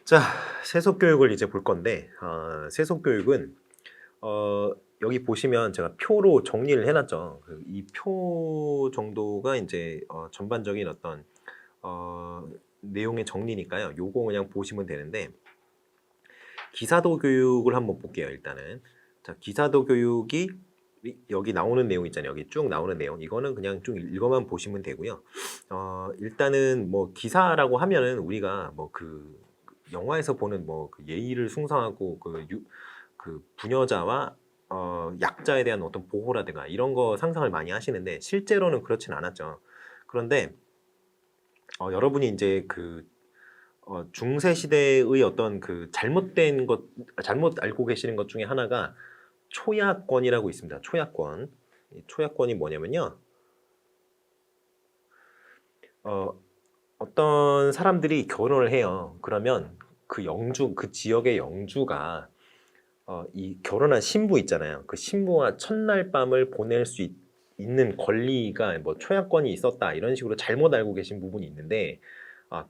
자, 세속 교육을 이제 볼 건데, 세속 교육은 여기 보시면 제가 표로 정리를 해놨죠. 이 표 정도가 이제 전반적인 어떤 내용의 정리니까요. 요거 그냥 보시면 되는데, 기사도 교육을 한번 볼게요. 일단은 자, 기사도 교육이 여기 나오는 내용 있잖아요. 여기 쭉 나오는 내용, 이거는 그냥 좀 읽어만 보시면 되고요. 일단은 뭐 기사라고 하면은 우리가 뭐 그 영화에서 보는 뭐그 예의를 숭상하고 그 부녀자와 약자에 대한 어떤 보호라든가 이런 거 상상을 많이 하시는데, 실제로는 그렇진 않았죠. 그런데 여러분이 이제 중세 시대의 어떤 그 잘못된 것, 잘못 알고 계시는 것 중에 하나가 초약권이라고 있습니다. 초약권. 이 초약권이 뭐냐면요. 어떤 사람들이 결혼을 해요. 그러면 그 영주, 그 지역의 영주가 이 결혼한 신부 있잖아요. 그 신부와 첫날 밤을 보낼 수 있는 권리가 뭐 초약권이 있었다, 이런 식으로 잘못 알고 계신 부분이 있는데,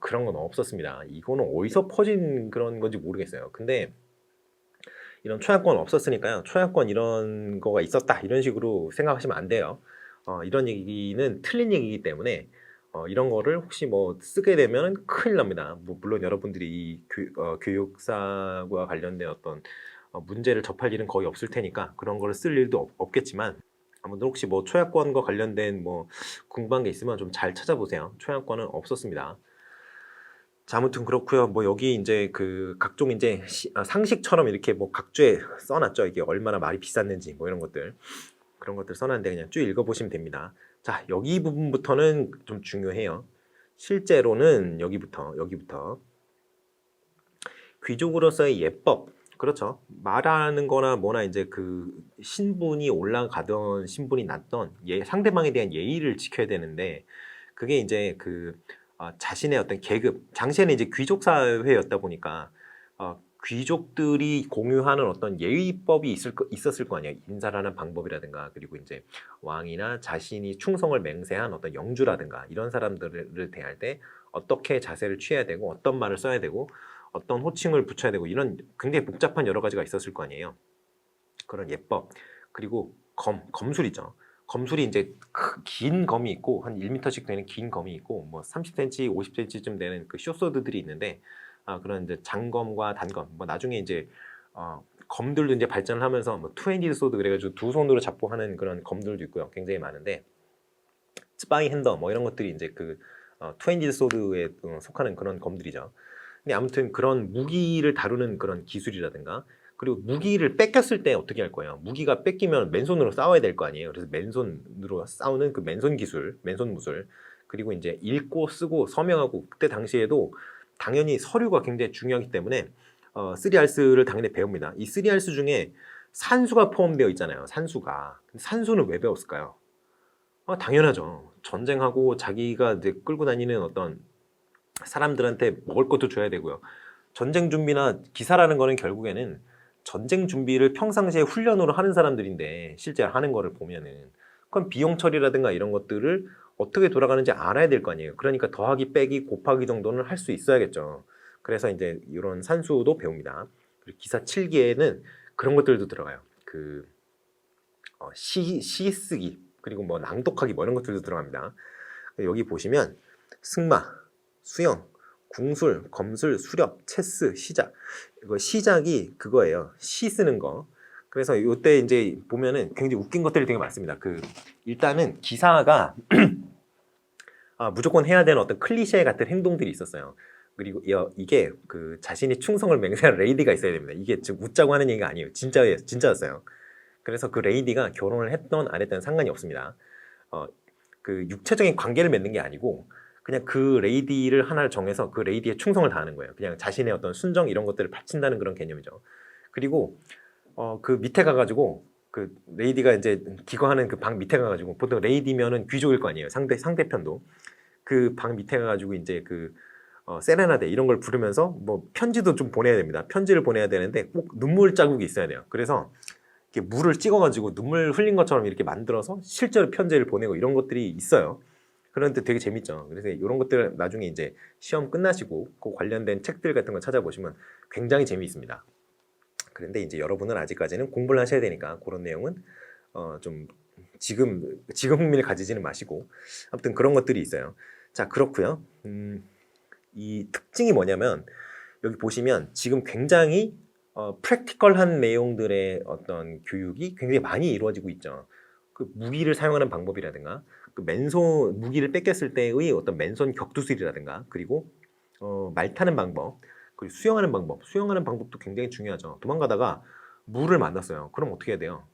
그런 건 없었습니다. 이거는 어디서 퍼진 그런 건지 모르겠어요. 근데 이런 초약권 없었으니까요. 초약권 이런 거가 있었다, 이런 식으로 생각하시면 안 돼요. 이런 얘기는 틀린 얘기이기 때문에 이런 거를 혹시 뭐 쓰게 되면 큰일 납니다. 뭐 물론 여러분들이 이 교육사와 관련된 어떤 문제를 접할 일은 거의 없을 테니까 그런 거를 쓸 일도 없겠지만, 아무튼 혹시 뭐 초약권과 관련된 뭐 궁금한 게 있으면 좀 잘 찾아보세요. 초약권은 없었습니다. 자, 아무튼 그렇고요. 뭐 여기 이제 그 각종 이제 상식처럼 이렇게 뭐 각주에 써놨죠. 이게 얼마나 말이 비쌌는지 뭐 이런 것들, 그런 것들 써놨는데 그냥 쭉 읽어보시면 됩니다. 자, 여기 부분부터는 좀 중요해요. 실제로는 여기부터 귀족으로서의 예법, 그렇죠. 말하는 거나 뭐나 이제 그 신분이 올라가던 신분이 낮던 상대방에 대한 예의를 지켜야 되는데, 그게 이제 자신의 어떤 계급, 당시에는 이제 귀족 사회였다 보니까 귀족들이 공유하는 어떤 예의법이 있었을 거 아니에요. 인사를 하는 방법이라든가, 그리고 이제 왕이나 자신이 충성을 맹세한 어떤 영주라든가 이런 사람들을 대할 때 어떻게 자세를 취해야 되고, 어떤 말을 써야 되고, 어떤 호칭을 붙여야 되고, 이런 굉장히 복잡한 여러 가지가 있었을 거 아니에요. 그런 예법, 그리고 검술이죠. 검술이 이제 긴 검이 있고 한 1m씩 되는 긴 검이 있고, 뭐 30cm, 50cm쯤 되는 그 쇼소드들이 있는데, 그런 이제 장검과 단검, 뭐 나중에 이제 검들도 이제 발전을 하면서 뭐 투핸디드 소드 그래가지고 두 손으로 잡고 하는 그런 검들도 있고요. 굉장히 많은데, 스파이 핸더 뭐 이런 것들이 이제 투핸디드 소드에 속하는 그런 검들이죠. 근데 아무튼 그런 무기를 다루는 그런 기술이라든가, 그리고 무기를 뺏겼을 때 어떻게 할 거예요? 무기가 뺏기면 맨손으로 싸워야 될 거 아니에요. 그래서 맨손으로 싸우는 그 맨손 기술, 맨손 무술, 그리고 이제 읽고 쓰고 서명하고, 그때 당시에도 당연히 서류가 굉장히 중요하기 때문에 3R스를 당연히 배웁니다. 이 3R스 중에 산수가 포함되어 있잖아요. 산수가. 산수는 왜 배웠을까요? 당연하죠. 전쟁하고 자기가 이제 끌고 다니는 어떤 사람들한테 먹을 것도 줘야 되고요. 전쟁 준비나 기사라는 거는 결국에는 전쟁 준비를 평상시에 훈련으로 하는 사람들인데, 실제 하는 거를 보면은 그건 비용 처리라든가 이런 것들을 어떻게 돌아가는지 알아야 될 거 아니에요. 그러니까 더하기 빼기 곱하기 정도는 할 수 있어야겠죠. 그래서 이제 이런 산수도 배웁니다. 그리고 기사 7기에는 그런 것들도 들어가요. 시 쓰기, 그리고 뭐 낭독하기 뭐 이런 것들도 들어갑니다. 여기 보시면 승마, 수영, 궁술, 검술, 수렵, 체스, 시작. 이거 시작이 그거예요. 시 쓰는 거. 그래서 이때 이제 보면은 굉장히 웃긴 것들이 되게 많습니다. 일단은 기사가 무조건 해야 되는 어떤 클리셰 같은 행동들이 있었어요. 그리고 이게 자신이 충성을 맹세한 레이디가 있어야 됩니다. 이게 지금 웃자고 하는 얘기가 아니에요. 진짜예요. 진짜였어요. 그래서 그 레이디가 결혼을 했던 안 했던 상관이 없습니다. 육체적인 관계를 맺는 게 아니고, 그냥 그 레이디를 하나를 정해서 그 레이디에 충성을 다하는 거예요. 그냥 자신의 어떤 순정 이런 것들을 바친다는 그런 개념이죠. 그리고 그 밑에 가가지고 그 레이디가 이제 기거하는 그 방 밑에 가가지고, 보통 레이디면은 귀족일 거 아니에요. 상대편도 그 방 밑에 가가지고 이제 세레나데 이런 걸 부르면서 뭐 편지도 좀 보내야 됩니다. 편지를 보내야 되는데 꼭 눈물 자국이 있어야 돼요. 그래서 이렇게 물을 찍어가지고 눈물 흘린 것처럼 이렇게 만들어서 실제로 편지를 보내고 이런 것들이 있어요. 그런데 되게 재밌죠. 그래서 이런 것들 나중에 이제 시험 끝나시고 그 관련된 책들 같은 거 찾아보시면 굉장히 재미있습니다. 그런데 이제 여러분은 아직까지는 공부를 하셔야 되니까 그런 내용은 좀 지금 흥미를 가지지는 마시고 아무튼 그런 것들이 있어요. 자, 그렇고요. 이 특징이 뭐냐면 여기 보시면 지금 굉장히 프랙티컬한 내용들의 어떤 교육이 굉장히 많이 이루어지고 있죠. 그 무기를 사용하는 방법이라든가 그 맨손 무기를 뺏겼을 때의 어떤 맨손 격투술이라든가 그리고 말 타는 방법 그리고 수영하는 방법도 굉장히 중요하죠. 도망가다가 물을 만났어요. 그럼 어떻게 해야 돼요?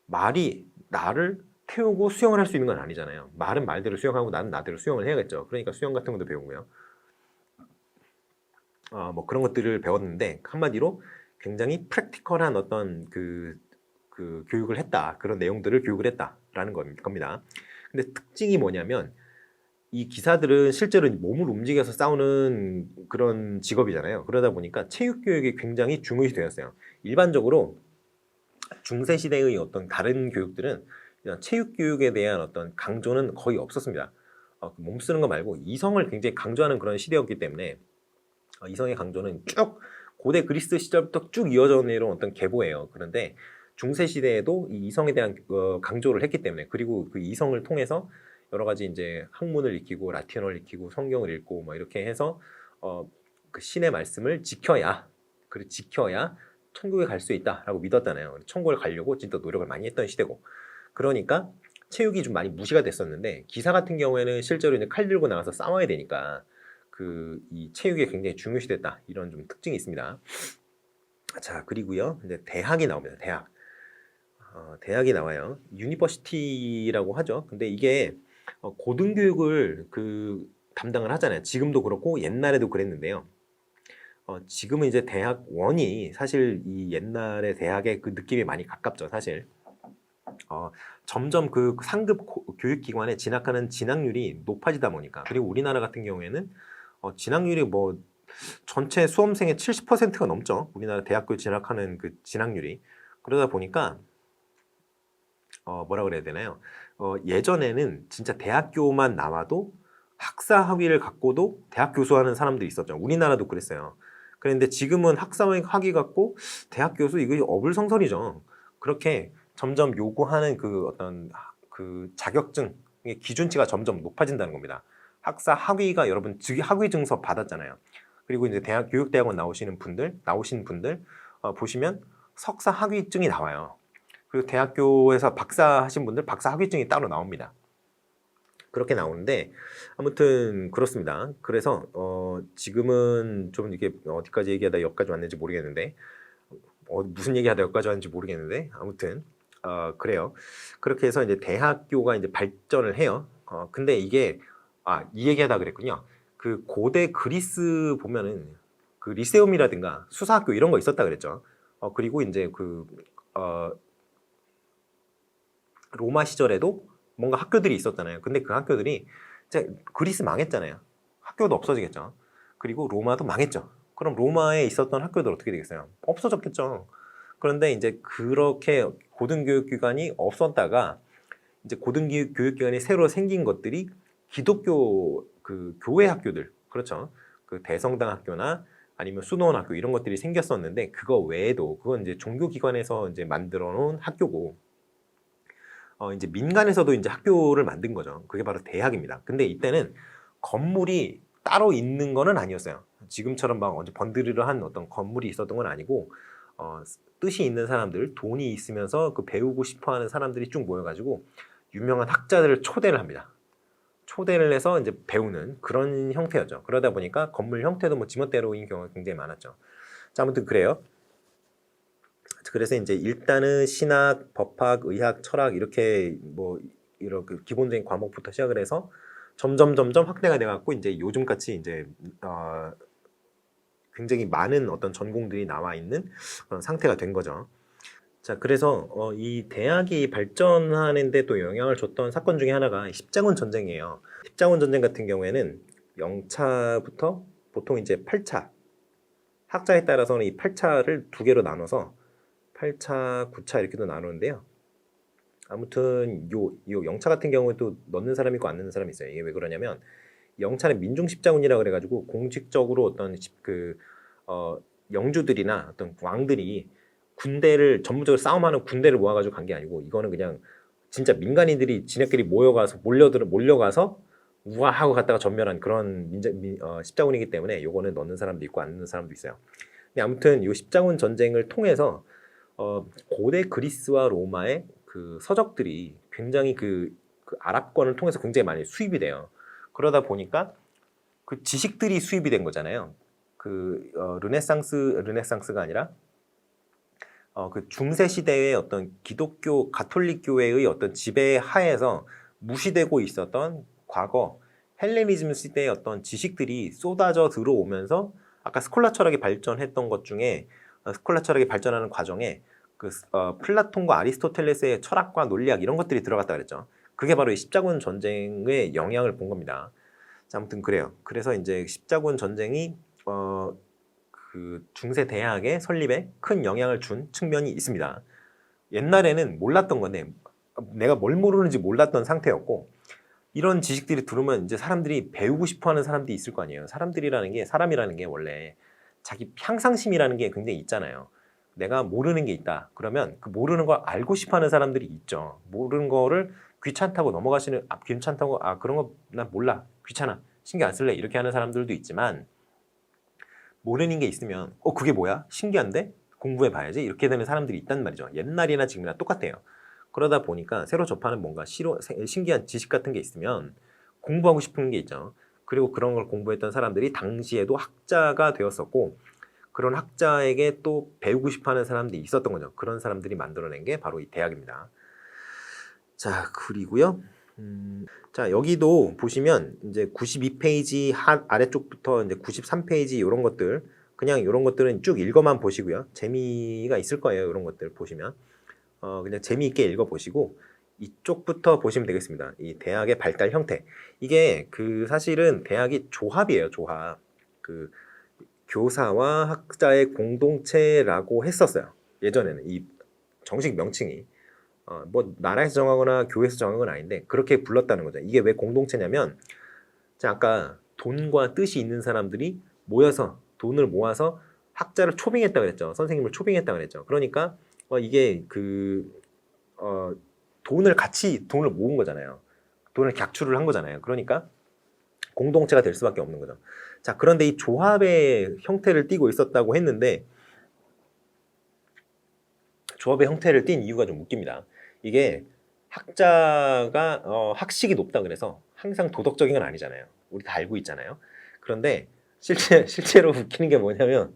말이 나를 태우고 수영을 할 수 있는 건 아니잖아요. 말은 말대로 수영하고 나는 나대로 수영을 해야겠죠. 그러니까 수영 같은 것도 배우고요. 뭐 그런 것들을 배웠는데 한마디로 굉장히 프랙티컬한 어떤 그 교육을 했다. 그런 내용들을 교육을 했다라는 겁니다. 근데 특징이 뭐냐면 이 기사들은 실제로 몸을 움직여서 싸우는 그런 직업이잖아요. 그러다 보니까 체육 교육이 굉장히 중요시 되었어요. 일반적으로 중세 시대의 어떤 다른 교육들은 이런 체육 교육에 대한 어떤 강조는 거의 없었습니다. 몸 쓰는 거 말고 이성을 굉장히 강조하는 그런 시대였기 때문에 이성의 강조는 쭉 고대 그리스 시절부터 쭉 이어져 내려온 어떤 계보예요. 그런데 중세 시대에도 이 이성에 대한 강조를 했기 때문에 그리고 그 이성을 통해서 여러 가지 이제 학문을 익히고 라틴어를 익히고 성경을 읽고 뭐 이렇게 해서 그 신의 말씀을 지켜야 천국에 갈 수 있다라고 믿었잖아요. 천국을 가려고 진짜 노력을 많이 했던 시대고 그러니까 체육이 좀 많이 무시가 됐었는데 기사 같은 경우에는 실제로 이제 칼 들고 나가서 싸워야 되니까 이 체육이 굉장히 중요시됐다 이런 좀 특징이 있습니다. 자 그리고요 이제 대학이 나옵니다. 대학이 나와요. 유니버시티라고 하죠. 근데 이게 고등교육을 담당을 하잖아요. 지금도 그렇고 옛날에도 그랬는데요. 지금은 이제 대학원이 사실 이 옛날의 대학의 그 느낌이 많이 가깝죠. 사실 점점 그 상급 교육기관에 진학하는 진학률이 높아지다 보니까 그리고 우리나라 같은 경우에는 진학률이 뭐 전체 수험생의 70%가 넘죠. 우리나라 대학교 진학하는 그 진학률이. 그러다 보니까 뭐라 그래야 되나요? 예전에는 진짜 대학교만 나와도 학사 학위를 갖고도 대학 교수하는 사람들이 있었죠. 우리나라도 그랬어요. 그런데 지금은 학사 학위 갖고 대학 교수 이거 어불성설이죠. 그렇게 점점 요구하는 그 어떤 그 자격증의 기준치가 점점 높아진다는 겁니다. 학사 학위가 여러분 학위 증서 받았잖아요. 그리고 이제 교육대학원 나오신 분들 보시면 석사 학위증이 나와요. 그리고 대학교에서 박사 하신 분들 박사 학위증이 따로 나옵니다. 그렇게 나오는데 아무튼 그렇습니다. 그래서 지금은 좀 이게 어디까지 얘기하다 여기까지 왔는지 모르겠는데 무슨 얘기하다 여기까지 왔는지 모르겠는데 아무튼 그래요. 그렇게 해서 이제 대학교가 이제 발전을 해요. 근데 이게 이 얘기하다 그랬군요. 그 고대 그리스 보면은 그 리세움이라든가 수사학교 이런 거 있었다 그랬죠. 그리고 이제 로마 시절에도 뭔가 학교들이 있었잖아요. 근데 그 학교들이 이제 그리스 망했잖아요. 학교도 없어지겠죠. 그리고 로마도 망했죠. 그럼 로마에 있었던 학교들 어떻게 되겠어요? 없어졌겠죠. 그런데 이제 그렇게 고등교육기관이 없었다가 이제 고등교육기관이 새로 생긴 것들이 기독교 그 교회 학교들, 그렇죠. 그 대성당 학교나 아니면 수도원 학교 이런 것들이 생겼었는데 그거 외에도 그건 이제 종교기관에서 이제 만들어 놓은 학교고 이제 민간에서도 이제 학교를 만든 거죠. 그게 바로 대학입니다. 근데 이때는 건물이 따로 있는 거는 아니었어요. 지금처럼 막 언제 번드르르한 어떤 건물이 있었던 건 아니고 뜻이 있는 사람들, 돈이 있으면서 그 배우고 싶어하는 사람들이 쭉 모여가지고 유명한 학자들을 초대를 합니다. 초대를 해서 이제 배우는 그런 형태였죠. 그러다 보니까 건물 형태도 뭐 지멋대로인 경우가 굉장히 많았죠. 자, 아무튼 그래요. 그래서 이제 일단은 신학, 법학, 의학, 철학 이렇게 뭐 이렇게 기본적인 과목부터 시작을 해서 점점 확대가 돼갖고 이제 요즘같이 이제 굉장히 많은 어떤 전공들이 나와 있는 그런 상태가 된 거죠. 자, 그래서 이 대학이 발전하는데 또 영향을 줬던 사건 중에 하나가 십자군 전쟁이에요. 십자군 전쟁 같은 경우에는 0차부터 보통 이제 8차, 학자에 따라서는 이 8차를 두 개로 나눠서 8차, 9차 이렇게도 나누는데요. 아무튼 요 영차 같은 경우에 또 넣는 사람이 있고 안 넣는 사람이 있어요. 이게 왜 그러냐면 영차는 민중 십자군이라 그래가지고 공식적으로 어떤 영주들이나 어떤 왕들이 군대를 전부적으로 싸움하는 군대를 모아가지고 간 게 아니고 이거는 그냥 진짜 민간인들이 지네끼리 몰려가서 우아하고 갔다가 전멸한 그런 십자군이기 때문에 요거는 넣는 사람도 있고 안 넣는 사람도 있어요. 근데 아무튼 요 십자군 전쟁을 통해서 고대 그리스와 로마의 그 서적들이 굉장히 그 아랍권을 통해서 굉장히 많이 수입이 돼요. 그러다 보니까 그 지식들이 수입이 된 거잖아요. 르네상스가 아니라 그 중세 시대의 어떤 기독교 가톨릭 교회의 어떤 지배 하에서 무시되고 있었던 과거 헬레니즘 시대의 어떤 지식들이 쏟아져 들어오면서 아까 스콜라 철학이 발전했던 것 중에 스콜라 철학이 발전하는 과정에 플라톤과 아리스토텔레스의 철학과 논리학 이런 것들이 들어갔다 그랬죠. 그게 바로 이 십자군 전쟁의 영향을 본 겁니다. 자, 아무튼 그래요. 그래서 이제 십자군 전쟁이 그 중세 대학의 설립에 큰 영향을 준 측면이 있습니다. 옛날에는 몰랐던 건데 내가 뭘 모르는지 몰랐던 상태였고 이런 지식들이 들으면 이제 사람들이 배우고 싶어하는 사람들이 있을 거 아니에요. 사람이라는 게 원래 자기 향상심이라는 게 굉장히 있잖아요. 내가 모르는 게 있다. 그러면 그 모르는 걸 알고 싶어하는 사람들이 있죠. 모르는 거를 귀찮다고 넘어가시는 귀찮다고 그런 거 난 몰라 귀찮아 신경 안 쓸래 이렇게 하는 사람들도 있지만 모르는 게 있으면 그게 뭐야 신기한데 공부해 봐야지 이렇게 되는 사람들이 있단 말이죠. 옛날이나 지금이나 똑같아요. 그러다 보니까 새로 접하는 뭔가 신기한 지식 같은 게 있으면 공부하고 싶은 게 있죠. 그리고 그런 걸 공부했던 사람들이 당시에도 학자가 되었었고 그런 학자에게 또 배우고 싶어하는 사람들이 있었던 거죠. 그런 사람들이 만들어낸 게 바로 이 대학입니다. 자, 그리고요. 자, 여기도 보시면 이제 92페이지 아래쪽부터 이제 93페이지 이런 것들 그냥 이런 것들은 쭉 읽어만 보시고요. 재미가 있을 거예요. 이런 것들 보시면 그냥 재미있게 읽어보시고 이쪽부터 보시면 되겠습니다. 이 대학의 발달 형태. 이게 사실은 대학이 조합이에요. 조합. 교사와 학자의 공동체라고 했었어요. 예전에는 이 정식 명칭이 뭐 나라에서 정하거나 교회에서 정한 건 아닌데 그렇게 불렀다는 거죠. 이게 왜 공동체냐면 아까 돈과 뜻이 있는 사람들이 모여서 돈을 모아서 학자를 초빙했다 그랬죠. 선생님을 초빙했다 그랬죠. 그러니까 이게 돈을 모은 거잖아요. 돈을 객출을 한 거잖아요. 그러니까 공동체가 될 수밖에 없는 거죠. 자, 그런데 이 조합의 형태를 띠고 있었다고 했는데 조합의 형태를 띈 이유가 좀 웃깁니다. 이게 학자가 학식이 높다 그래서 항상 도덕적인 건 아니잖아요. 우리 다 알고 있잖아요. 그런데 실제로 웃기는 게 뭐냐면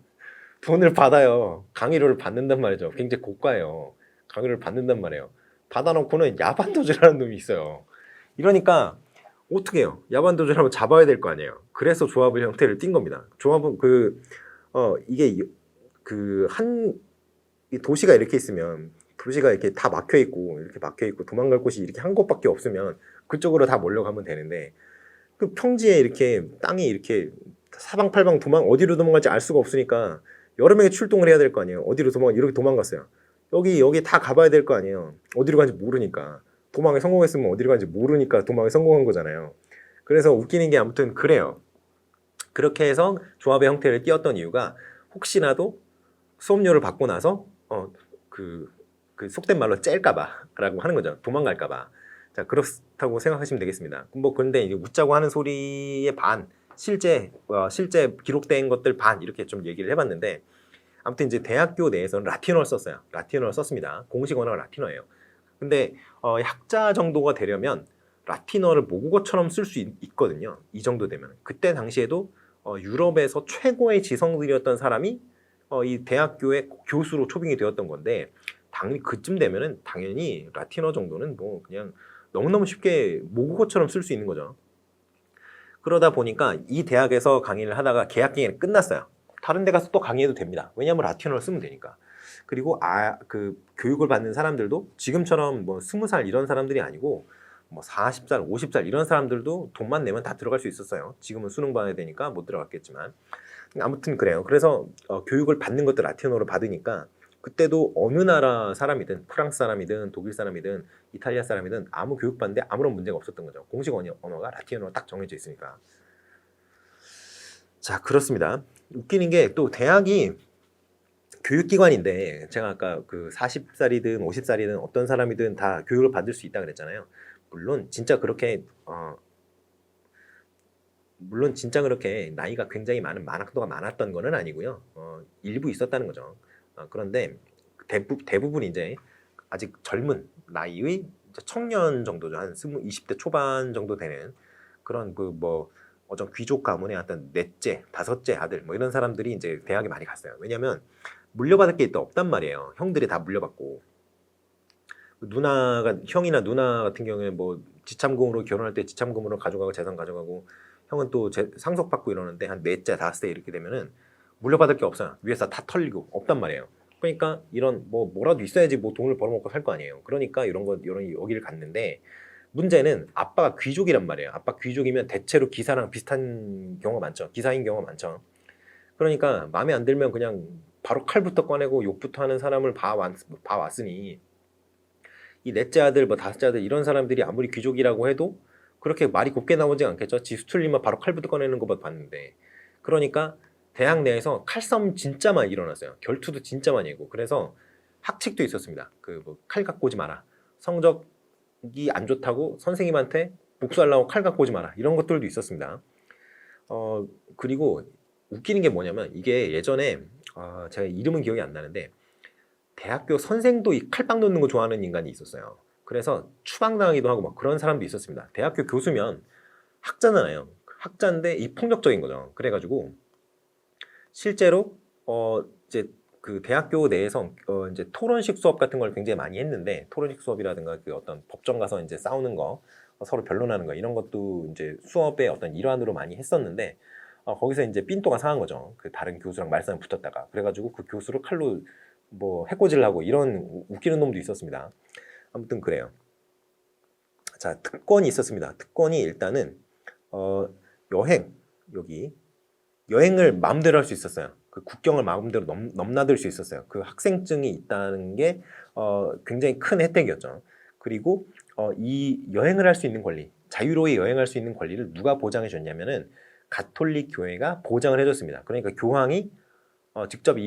돈을 받아요. 강의료를 받는단 말이죠. 굉장히 고가예요. 강의료를 받는단 말이에요. 받아놓고는 야반도주라는 놈이 있어요. 이러니까 어떻게 해요? 야반도주라면 잡아야 될 거 아니에요. 그래서 조합의 형태를 띈 겁니다. 조합은 이게 이 도시가 이렇게 있으면 도시가 이렇게 다 막혀 있고 도망갈 곳이 이렇게 한 곳밖에 없으면 그쪽으로 다 몰려가면 되는데 그 평지에 이렇게 땅이 이렇게 사방팔방 어디로 도망갈지 알 수가 없으니까 여러 명이 출동을 해야 될 거 아니에요. 이렇게 도망갔어요. 여기 다 가봐야 될 거 아니에요. 어디로 가는지 모르니까 도망에 성공했으면 어디로 가는지 모르니까 도망에 성공한 거잖아요. 그래서 웃기는 게 아무튼 그래요. 그렇게 해서 조합의 형태를 띄었던 이유가 혹시라도 수업료를 받고 나서 속된 말로 짤까봐라고 하는 거죠. 도망갈까봐. 자, 그렇다고 생각하시면 되겠습니다. 그런데 이제 웃자고 하는 소리의 반, 실제 기록된 것들 반 이렇게 좀 얘기를 해봤는데 아무튼 이제 대학교 내에서는 라틴어를 썼어요. 라틴어를 썼습니다. 공식 언어가 라틴어예요. 근데 학자 정도가 되려면 라틴어를 모국어처럼 쓸 수 있거든요. 이 정도 되면. 그때 당시에도 유럽에서 최고의 지성들이었던 사람이 이 대학교의 교수로 초빙이 되었던 건데 그쯤 되면은 당연히 라틴어 정도는 뭐 그냥 너무너무 쉽게 모국어처럼 쓸 수 있는 거죠. 그러다 보니까 이 대학에서 강의를 하다가 계약 기간이 끝났어요. 다른 데 가서 또 강의해도 됩니다. 왜냐하면 라틴어를 쓰면 되니까. 그리고 교육을 받는 사람들도 지금처럼 뭐 20살 이런 사람들이 아니고 뭐 40살, 50살 이런 사람들도 돈만 내면 다 들어갈 수 있었어요. 지금은 수능 봐야 되니까 못 들어갔겠지만. 아무튼 그래요. 그래서 교육을 받는 것도 라틴어로 받으니까 그때도 어느 나라 사람이든 프랑스 사람이든 독일 사람이든 이탈리아 사람이든 아무 교육받는데 아무런 문제가 없었던 거죠. 공식 언어가 라틴어로 딱 정해져 있으니까. 자, 그렇습니다. 웃기는 게 또 대학이 교육기관인데 제가 아까 그 40살이든 50살이든 어떤 사람이든 다 교육을 받을 수 있다 그랬잖아요. 물론 진짜 그렇게 나이가 굉장히 많았던 많았던 거는 아니고요. 일부 있었다는 거죠. 그런데 대부분 이제 아직 젊은 나이의 청년 정도죠. 한 20대 초반 정도 되는 그런 그 뭐 어떤 귀족 가문의 어떤 넷째, 다섯째 아들 뭐 이런 사람들이 이제 대학에 많이 갔어요. 왜냐하면 물려받을 게 또 없단 말이에요. 형들이 다 물려받고 형이나 누나 같은 경우에 뭐 지참금으로 결혼할 때 지참금으로 가져가고 재산 가져가고 형은 또 상속받고 이러는데 한 넷째, 다섯째 이렇게 되면은 물려받을 게 없어요. 위에서 다 털리고 없단 말이에요. 그러니까 이런 뭐라도 있어야지 뭐 돈을 벌어먹고 살 거 아니에요. 그러니까 이런 여기를 갔는데 문제는 아빠가 귀족이란 말이에요. 아빠 귀족이면 대체로 기사랑 비슷한 경우가 많죠. 기사인 경우가 많죠. 그러니까 마음에 안 들면 그냥 바로 칼부터 꺼내고 욕부터 하는 사람을 봐왔으니 이 넷째 아들 뭐 다섯째 아들 이런 사람들이 아무리 귀족이라고 해도 그렇게 말이 곱게 나오지 않겠죠. 지수 틀리면 바로 칼부터 꺼내는 것만 봤는데 그러니까 대학 내에서 칼싸움 진짜 많이 일어났어요. 결투도 진짜 많이 했고 그래서 학칙도 있었습니다. 그 뭐 칼 갖고 오지 마라. 성적이 안 좋다고 선생님한테 복수하려고 칼 갖고 오지 마라. 이런 것들도 있었습니다. 그리고 웃기는 게 뭐냐면 이게 예전에 제가 이름은 기억이 안 나는데 대학교 선생도 이 칼빵 놓는 거 좋아하는 인간이 있었어요. 그래서 추방당하기도 하고 막 그런 사람도 있었습니다. 대학교 교수면 학자잖아요. 학자인데 이 폭력적인 거죠. 그래가지고 실제로 이제 그 대학교 내에서 이제 토론식 수업 같은 걸 굉장히 많이 했는데 토론식 수업이라든가 그 어떤 법정 가서 이제 싸우는 거 서로 변론하는 거 이런 것도 이제 수업의 어떤 일환으로 많이 했었는데 거기서 이제 삔또가 상한 거죠. 그 다른 교수랑 말싸움 붙었다가 그래가지고 그 교수를 칼로 뭐 해코지를 하고 이런 웃기는 놈도 있었습니다. 아무튼 그래요. 자, 특권이 있었습니다. 특권이 일단은 여행을 마음대로 할 수 있었어요. 그 국경을 마음대로 넘나들 수 있었어요. 그 학생증이 있다는 게 굉장히 큰 혜택이었죠. 그리고 이 여행을 할 수 있는 권리, 자유로이 여행할 수 있는 권리를 누가 보장해 줬냐면은 가톨릭 교회가 보장을 해줬습니다. 그러니까 교황이 직접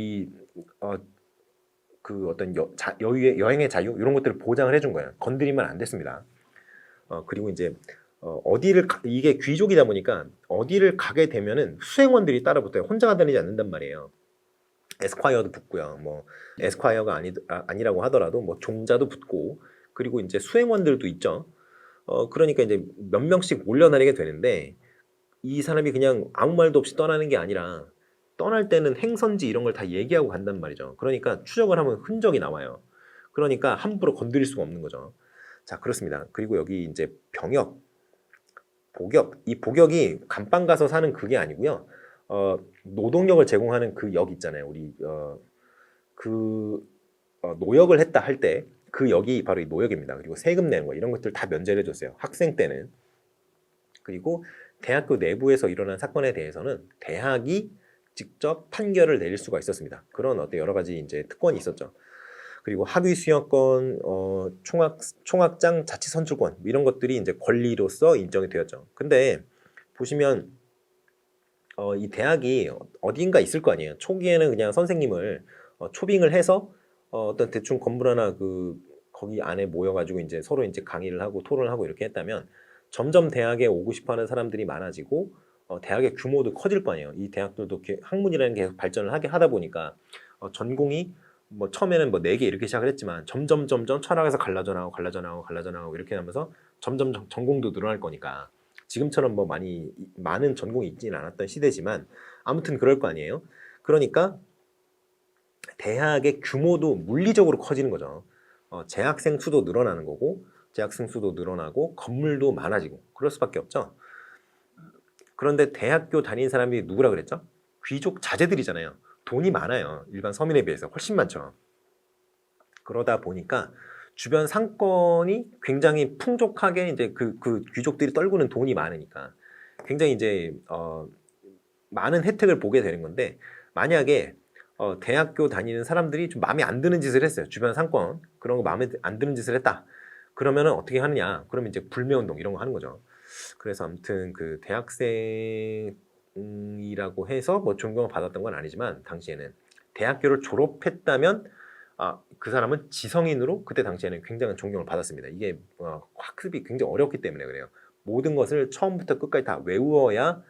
그 어떤 여행의 자유 이런 것들을 보장을 해준 거예요. 건드리면 안 됐습니다. 그리고 이제 이게 귀족이다 보니까 어디를 가게 되면은 수행원들이 따라 붙어요. 혼자가 다니지 않는단 말이에요. 에스콰이어도 붙고요. 뭐 에스콰이어가 아니라고 하더라도 뭐 종자도 붙고 그리고 이제 수행원들도 있죠. 그러니까 이제 몇 명씩 몰려다니게 되는데 이 사람이 그냥 아무 말도 없이 떠나는 게 아니라 떠날 때는 행선지 이런 걸 다 얘기하고 간단 말이죠. 그러니까 추적을 하면 흔적이 나와요. 그러니까 함부로 건드릴 수가 없는 거죠. 자, 그렇습니다. 그리고 여기 이제 복역. 이 복역이 감방 가서 사는 그게 아니고요. 노동력을 제공하는 그 역 있잖아요. 우리 노역을 했다 할 때 그 역이 바로 이 노역입니다. 그리고 세금 내는 거 이런 것들 다 면제를 해줬어요. 학생 때는. 그리고 대학교 내부에서 일어난 사건에 대해서는 대학이 직접 판결을 내릴 수가 있었습니다. 그런 어떤 여러 가지 이제 특권이 있었죠. 그리고 학위 수여권, 총학장 자치 선출권 이런 것들이 이제 권리로서 인정이 되었죠. 근데 보시면 이 대학이 어딘가 있을 거 아니에요. 초기에는 그냥 선생님을 초빙을 해서 어떤 대충 건물 하나 거기 안에 모여가지고 이제 서로 이제 강의를 하고 토론을 하고 이렇게 했다면 점점 대학에 오고 싶어하는 사람들이 많아지고 대학의 규모도 커질 거 아니에요. 이 대학들도 학문이라는 게 계속 발전을 하다 보니까 전공이 뭐 처음에는 뭐 4개 이렇게 시작을 했지만 점점 철학에서 갈라져 나오고 이렇게 하면서 점점 전공도 늘어날 거니까 지금처럼 뭐 많은 전공이 있지는 않았던 시대지만 아무튼 그럴 거 아니에요. 그러니까 대학의 규모도 물리적으로 커지는 거죠. 재학생 수도 늘어나는 거고 재학생 수도 늘어나고 건물도 많아지고 그럴 수밖에 없죠. 그런데 대학교 다니는 사람이 누구라 그랬죠? 귀족 자제들이잖아요. 돈이 많아요. 일반 서민에 비해서 훨씬 많죠. 그러다 보니까 주변 상권이 굉장히 풍족하게 이제 그 귀족들이 떨구는 돈이 많으니까 굉장히 이제 많은 혜택을 보게 되는 건데 만약에 대학교 다니는 사람들이 좀 마음에 안 드는 짓을 했어요. 주변 상권 그런 거 마음에 안 드는 짓을 했다. 그러면은 어떻게 하느냐? 그러면 이제 불매운동 이런 거 하는 거죠. 그래서 아무튼 그 대학생이라고 해서 뭐 존경을 받았던 건 아니지만 당시에는 대학교를 졸업했다면 그 사람은 지성인으로 그때 당시에는 굉장한 존경을 받았습니다. 이게 학습이 굉장히 어렵기 때문에 그래요. 모든 것을 처음부터 끝까지 다 외우어야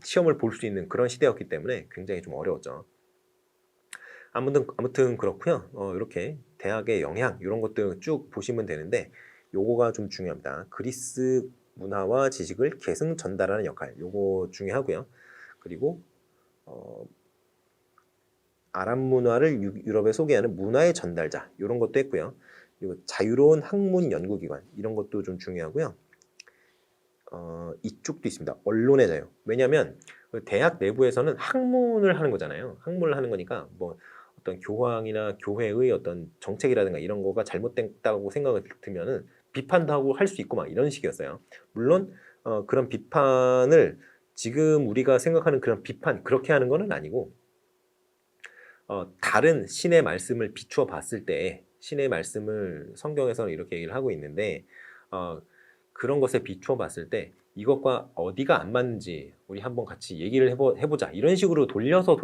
시험을 볼 수 있는 그런 시대였기 때문에 굉장히 좀 어려웠죠. 아무튼 그렇고요. 이렇게 대학의 영향 이런 것들 쭉 보시면 되는데 요거가 좀 중요합니다. 그리스 문화와 지식을 계승 전달하는 역할 요거 중요하고요. 그리고 아랍 문화를 유럽에 소개하는 문화의 전달자 이런 것도 했고요. 그리고 자유로운 학문 연구기관 이런 것도 좀 중요하고요. 이쪽도 있습니다. 언론의 자유. 왜냐하면 대학 내부에서는 학문을 하는 거잖아요. 학문을 하는 거니까 뭐 어떤 교황이나 교회의 어떤 정책이라든가 이런 거가 잘못됐다고 생각을 들면은 비판도 하고 할 수 있고 막 이런 식이었어요. 물론 그런 비판을 지금 우리가 생각하는 그런 비판 그렇게 하는 거는 아니고 다른 신의 말씀을 비추어 봤을 때 신의 말씀을 성경에서는 이렇게 얘기를 하고 있는데 그런 것에 비추어 봤을 때 이것과 어디가 안 맞는지 우리 한번 같이 얘기를 해보자 이런 식으로 돌려서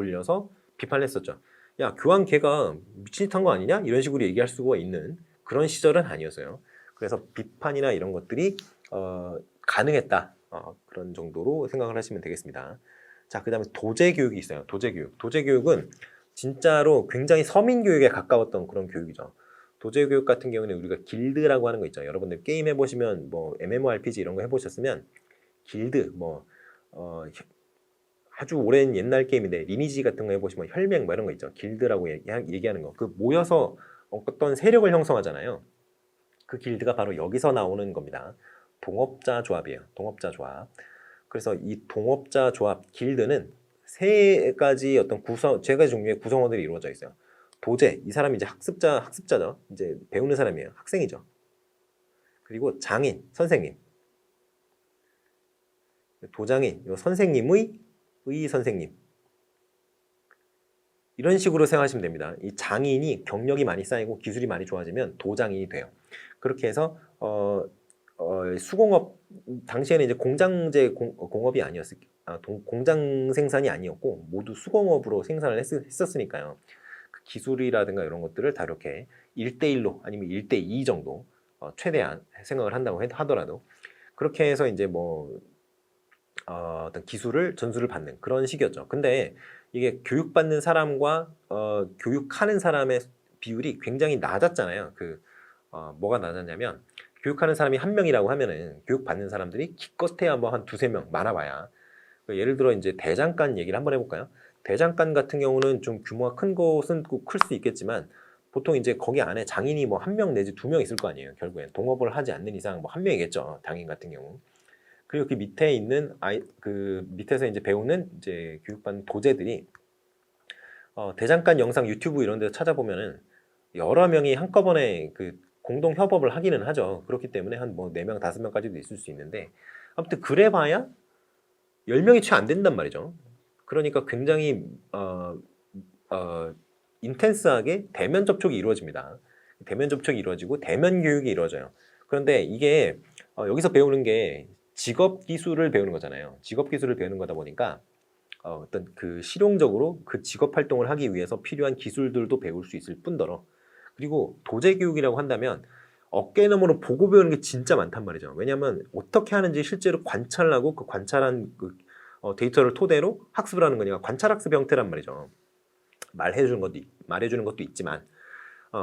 비판을 했었죠. 야 교황 걔가 미친 듯한 거 아니냐? 이런 식으로 얘기할 수가 있는 그런 시절은 아니었어요. 그래서 비판이나 이런 것들이 가능했다. 그런 정도로 생각을 하시면 되겠습니다. 자, 그 다음에 도제교육이 있어요. 도제교육은 진짜로 굉장히 서민교육에 가까웠던 그런 교육이죠. 도제교육 같은 경우는 우리가 길드라고 하는 거 있죠. 여러분들 게임 해보시면 뭐 MMORPG 이런 거 해보셨으면 길드 뭐 아주 오랜 옛날 게임인데 리니지 같은 거 해보시면 혈맹 뭐 이런 거 있죠. 길드라고 얘기하는 거. 그 모여서 어떤 세력을 형성하잖아요. 그 길드가 바로 여기서 나오는 겁니다. 동업자 조합이에요. 동업자 조합. 그래서 이 동업자 조합 길드는 세 가지 세 가지 종류의 구성원들이 이루어져 있어요. 도제, 이 사람이 이제 학습자죠. 이제 배우는 사람이에요. 학생이죠. 그리고 장인, 선생님. 도장인, 선생님의 선생님. 이런 식으로 생각하시면 됩니다. 이 장인이 경력이 많이 쌓이고 기술이 많이 좋아지면 도장인이 돼요. 그렇게 해서 수공업 당시에는 이제 공업이 아니었을 공장 생산이 아니었고 모두 수공업으로 생산을 했었으니까요. 그 기술이라든가 이런 것들을 다 이렇게 1대1로 아니면 1대2 정도 최대한 생각을 한다고 하더라도 그렇게 해서 이제 뭐 어떤 기술을 전수를 받는 그런 식이었죠. 근데 이게 교육받는 사람과 교육하는 사람의 비율이 굉장히 낮았잖아요. 뭐가 낮았냐면 교육하는 사람이 한 명이라고 하면은 교육받는 사람들이 기껏해야 뭐 한 두세 명 많아봐야 예를 들어 이제 대장간 얘기를 한번 해볼까요? 대장간 같은 경우는 좀 규모가 큰 곳은 클 수 있겠지만 보통 이제 거기 안에 장인이 뭐 한 명 내지 두 명 있을 거 아니에요. 결국엔 동업을 하지 않는 이상 뭐 한 명이겠죠. 장인 같은 경우. 그리고 그 밑에 있는 그 밑에서 이제 배우는 이제 교육받는 도제들이 대장간 영상 유튜브 이런 데서 찾아보면은 여러 명이 한꺼번에 그 공동 협업을 하기는 하죠. 그렇기 때문에 한 뭐 4명, 5명까지도 있을 수 있는데 아무튼 그래봐야 10명이 채 안 된단 말이죠. 그러니까 굉장히 인텐스하게 대면 접촉이 이루어집니다. 대면 접촉이 이루어지고 대면 교육이 이루어져요. 그런데 이게 여기서 배우는 게 직업 기술을 배우는 거잖아요. 직업 기술을 배우는 거다 보니까 어떤 그 실용적으로 그 직업 활동을 하기 위해서 필요한 기술들도 배울 수 있을 뿐더러 그리고 도제 교육이라고 한다면 어깨너머로 보고 배우는 게 진짜 많단 말이죠. 왜냐하면 어떻게 하는지 실제로 관찰하고 그 관찰한 데이터를 토대로 학습을 하는 거니까 관찰 학습 형태란 말이죠. 말해주는 것도 있지만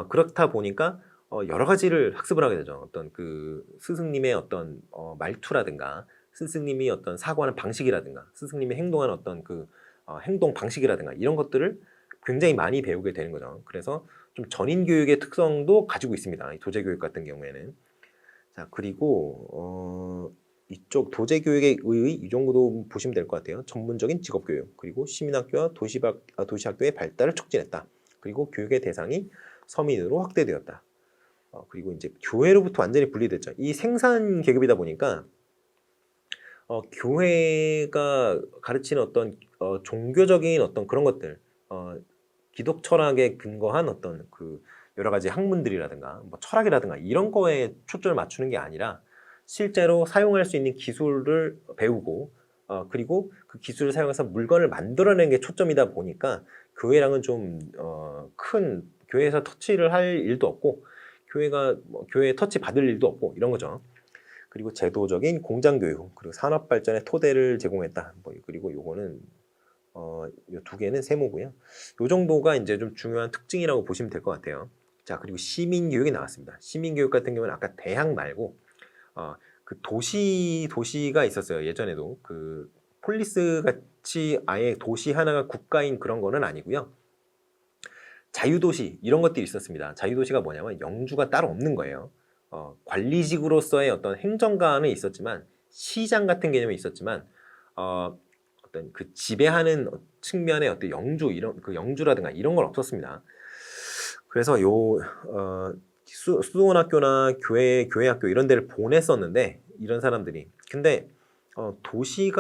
그렇다 보니까 여러 가지를 학습을 하게 되죠. 어떤 그 스승님의 어떤 말투라든가 스승님이 어떤 사고하는 방식이라든가 스승님이 행동하는 어떤 그 행동 방식이라든가 이런 것들을 굉장히 많이 배우게 되는 거죠. 그래서 좀 전인 교육의 특성도 가지고 있습니다. 이 도제 교육 같은 경우에는. 자, 그리고 이쪽 도제 교육의 이 정도 보시면 될 것 같아요. 전문적인 직업 교육, 그리고 시민학교와 도시학교의 발달을 촉진했다. 그리고 교육의 대상이 서민으로 확대되었다. 그리고 이제 교회로부터 완전히 분리됐죠. 이 생산 계급이다 보니까 교회가 가르치는 어떤 종교적인 어떤 그런 것들, 기독 철학에 근거한 어떤 그 여러 가지 학문들이라든가 뭐 철학이라든가 이런 거에 초점을 맞추는 게 아니라 실제로 사용할 수 있는 기술을 배우고 그리고 그 기술을 사용해서 물건을 만들어내는 게 초점이다 보니까 교회랑은 좀 큰 교회에서 터치를 할 일도 없고 교회가 뭐 교회에 터치 받을 일도 없고 이런 거죠. 그리고 제도적인 공장 교육 그리고 산업 발전의 토대를 제공했다. 뭐 그리고 요거는 요 두 개는 세모고요. 요 정도가 이제 좀 중요한 특징이라고 보시면 될 것 같아요. 자, 그리고 시민 교육이 나왔습니다. 시민 교육 같은 경우는 아까 대학 말고 그 도시가 있었어요. 예전에도 그 폴리스 같이 아예 도시 하나가 국가인 그런 거는 아니고요. 자유도시 이런 것들이 있었습니다. 자유도시가 뭐냐면 영주가 따로 없는 거예요. 관리직으로서의 어떤 행정관은 있었지만 시장 같은 개념이 있었지만 어떤 그 지배하는 측면의 어떤 영주 이런 그 영주라든가 이런 건 없었습니다. 그래서 수도원학교나 교회 학교 이런 데를 보냈었는데 이런 사람들이 근데 도시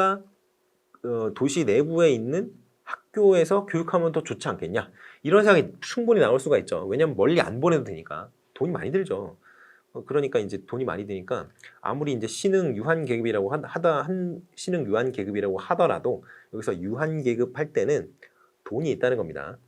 내부에 있는 학교에서 교육하면 더 좋지 않겠냐 이런 생각이 충분히 나올 수가 있죠. 왜냐면 멀리 안 보내도 되니까 돈이 많이 들죠. 그러니까 이제 돈이 많이 드니까 아무리 이제 신흥 유한 계급이라고 신흥 유한 계급이라고 하더라도 여기서 유한 계급 할 때는 돈이 있다는 겁니다.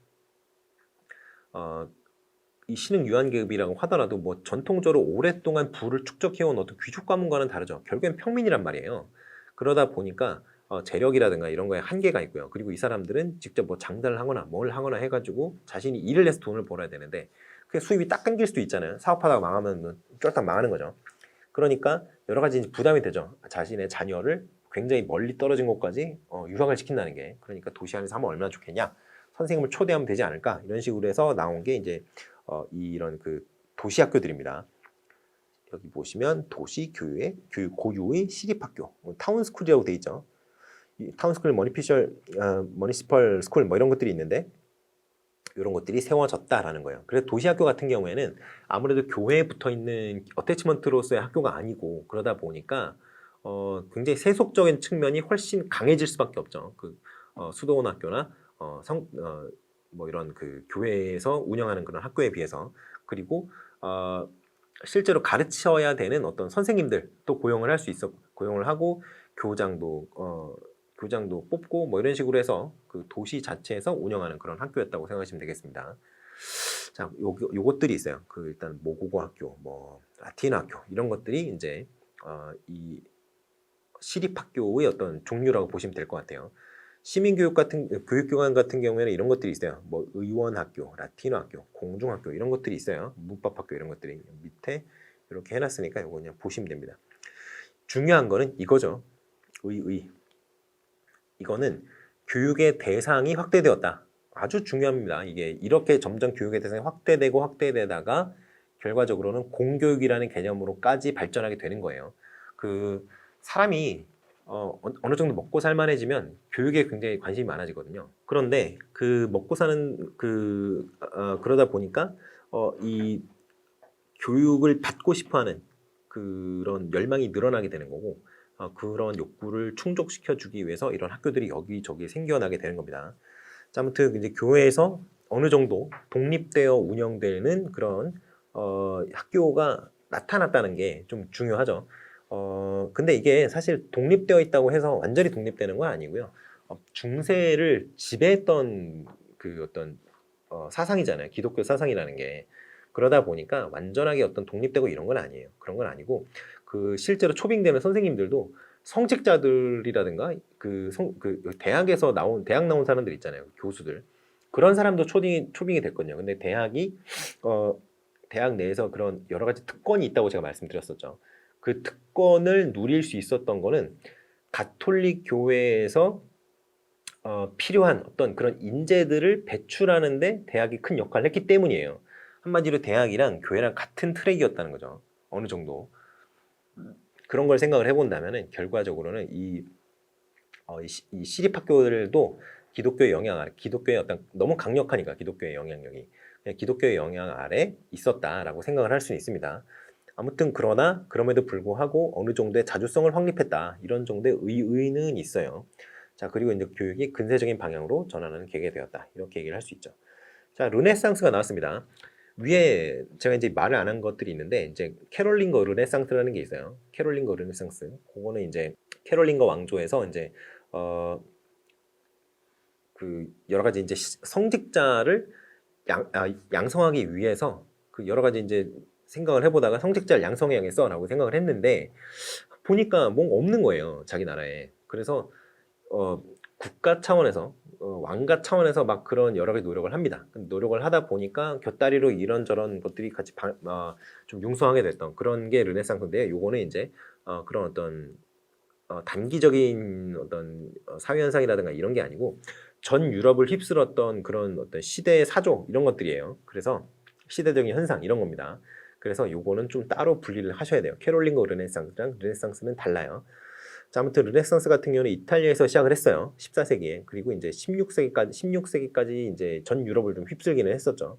이 신흥 유한 계급이라고 하더라도 뭐 전통적으로 오랫동안 부를 축적해온 어떤 귀족 가문과는 다르죠. 결국엔 평민이란 말이에요. 그러다 보니까 재력이라든가 이런 거에 한계가 있고요. 그리고 이 사람들은 직접 뭐 장사를 하거나 뭘 하거나 해가지고 자신이 일을 해서 돈을 벌어야 되는데 그 수입이 딱 끊길 수도 있잖아요. 사업하다가 망하면 쫄딱 망하는 거죠. 그러니까 여러 가지 부담이 되죠. 자신의 자녀를 굉장히 멀리 떨어진 곳까지 유학을 시킨다는 게. 그러니까 도시 안에서 하면 얼마나 좋겠냐. 선생님을 초대하면 되지 않을까. 이런 식으로 해서 나온 게 이제 이런 그 도시 학교들입니다. 여기 보시면 도시 교육 고유의 시립학교, 타운스쿨이라고 돼 있죠. 타운스쿨, 머니시펄 스쿨 뭐 이런 것들이 있는데 이런 것들이 세워졌다라는 거예요. 그래서 도시학교 같은 경우에는 아무래도 교회에 붙어 있는 어태치먼트로서의 학교가 아니고 그러다 보니까 굉장히 세속적인 측면이 훨씬 강해질 수밖에 없죠. 그 수도원 학교나 뭐 이런 그 교회에서 운영하는 그런 학교에 비해서 그리고 실제로 가르쳐야 되는 어떤 선생님들도 고용을 할 수 있어 고용을 하고 교장도 뽑고 뭐 이런 식으로 해서 그 도시 자체에서 운영하는 그런 학교였다고 생각하시면 되겠습니다. 자, 요것들이 있어요. 그 일단 모국어 학교, 뭐 라틴 학교 이런 것들이 이제 이 시립학교의 어떤 종류라고 보시면 될 것 같아요. 시민교육 같은 교육기관 같은 경우에는 이런 것들이 있어요. 뭐 의원학교, 라틴어학교, 공중학교 이런 것들이 있어요. 문법학교 이런 것들이 밑에 이렇게 해놨으니까 이거 그냥 보시면 됩니다. 중요한 거는 이거죠. 이거는 교육의 대상이 확대되었다. 아주 중요합니다. 이게 이렇게 점점 교육의 대상이 확대되다가 결과적으로는 공교육이라는 개념으로까지 발전하게 되는 거예요. 그 사람이 어느 정도 먹고 살만해지면 교육에 굉장히 관심이 많아지거든요. 그런데 그 먹고 사는 그러다 보니까 이 교육을 받고 싶어하는 그런 열망이 늘어나게 되는 거고 그런 욕구를 충족시켜주기 위해서 이런 학교들이 여기저기 생겨나게 되는 겁니다. 자, 아무튼 이제 교회에서 어느 정도 독립되어 운영되는 그런 학교가 나타났다는 게 좀 중요하죠. 근데 이게 사실 독립되어 있다고 해서 완전히 독립되는 건 아니고요. 중세를 지배했던 그 어떤 사상이잖아요. 기독교 사상이라는 게. 그러다 보니까 완전하게 어떤 독립되고 이런 건 아니에요. 그런 건 아니고 그 실제로 초빙되는 선생님들도 성직자들이라든가 대학 나온 사람들 있잖아요. 교수들. 그런 사람도 초빙이 됐거든요. 근데 대학 내에서 그런 여러 가지 특권이 있다고 제가 말씀드렸었죠. 그 특권을 누릴 수 있었던 거는 가톨릭 교회에서 필요한 어떤 그런 인재들을 배출하는데 대학이 큰 역할을 했기 때문이에요. 한마디로 대학이랑 교회랑 같은 트랙이었다는 거죠. 어느 정도. 그런 걸 생각을 해본다면 결과적으로는 이 시립학교들도 기독교의 어떤 너무 강력하니까 기독교의 영향력이 기독교의 영향 아래 있었다라고 생각을 할 수 있습니다. 아무튼 그럼에도 불구하고 어느 정도의 자주성을 확립했다 이런 정도의 의의는 있어요. 자, 그리고 이제 교육이 근세적인 방향으로 전환하는 계기가 되었다 이렇게 얘기를 할 수 있죠. 자, 르네상스가 나왔습니다. 위에 제가 이제 말을 안 한 것들이 있는데 이제 캐롤링거 르네상스라는 게 있어요. 캐롤링거 르네상스. 그거는 이제 캐롤링거 왕조에서 이제 어 그 여러 가지 이제 성직자를 양성하기 위해서 그 여러 가지 이제 생각을 해보다가 성직자를 양성해야겠어라고 생각을 했는데 보니까 뭔가 없는 거예요. 자기 나라에. 그래서 국가 차원에서 왕가 차원에서 막 그런 여러 가지 노력을 합니다. 노력을 하다 보니까 곁다리로 이런저런 것들이 같이 좀 융성하게 됐던 그런 게 르네상스인데 요거는 이제 그런 어떤 단기적인 어떤 사회 현상이라든가 이런 게 아니고 전 유럽을 휩쓸었던 그런 어떤 시대의 사조 이런 것들이에요. 그래서 시대적인 현상 이런 겁니다. 그래서 요거는 좀 따로 분리를 하셔야 돼요. 캐롤링거 르네상스랑 르네상스는 달라요. 자, 아무튼 르네상스 같은 경우는 이탈리아에서 시작을 했어요. 14세기에. 그리고 이제 16세기까지 이제 전 유럽을 좀 휩쓸기는 했었죠.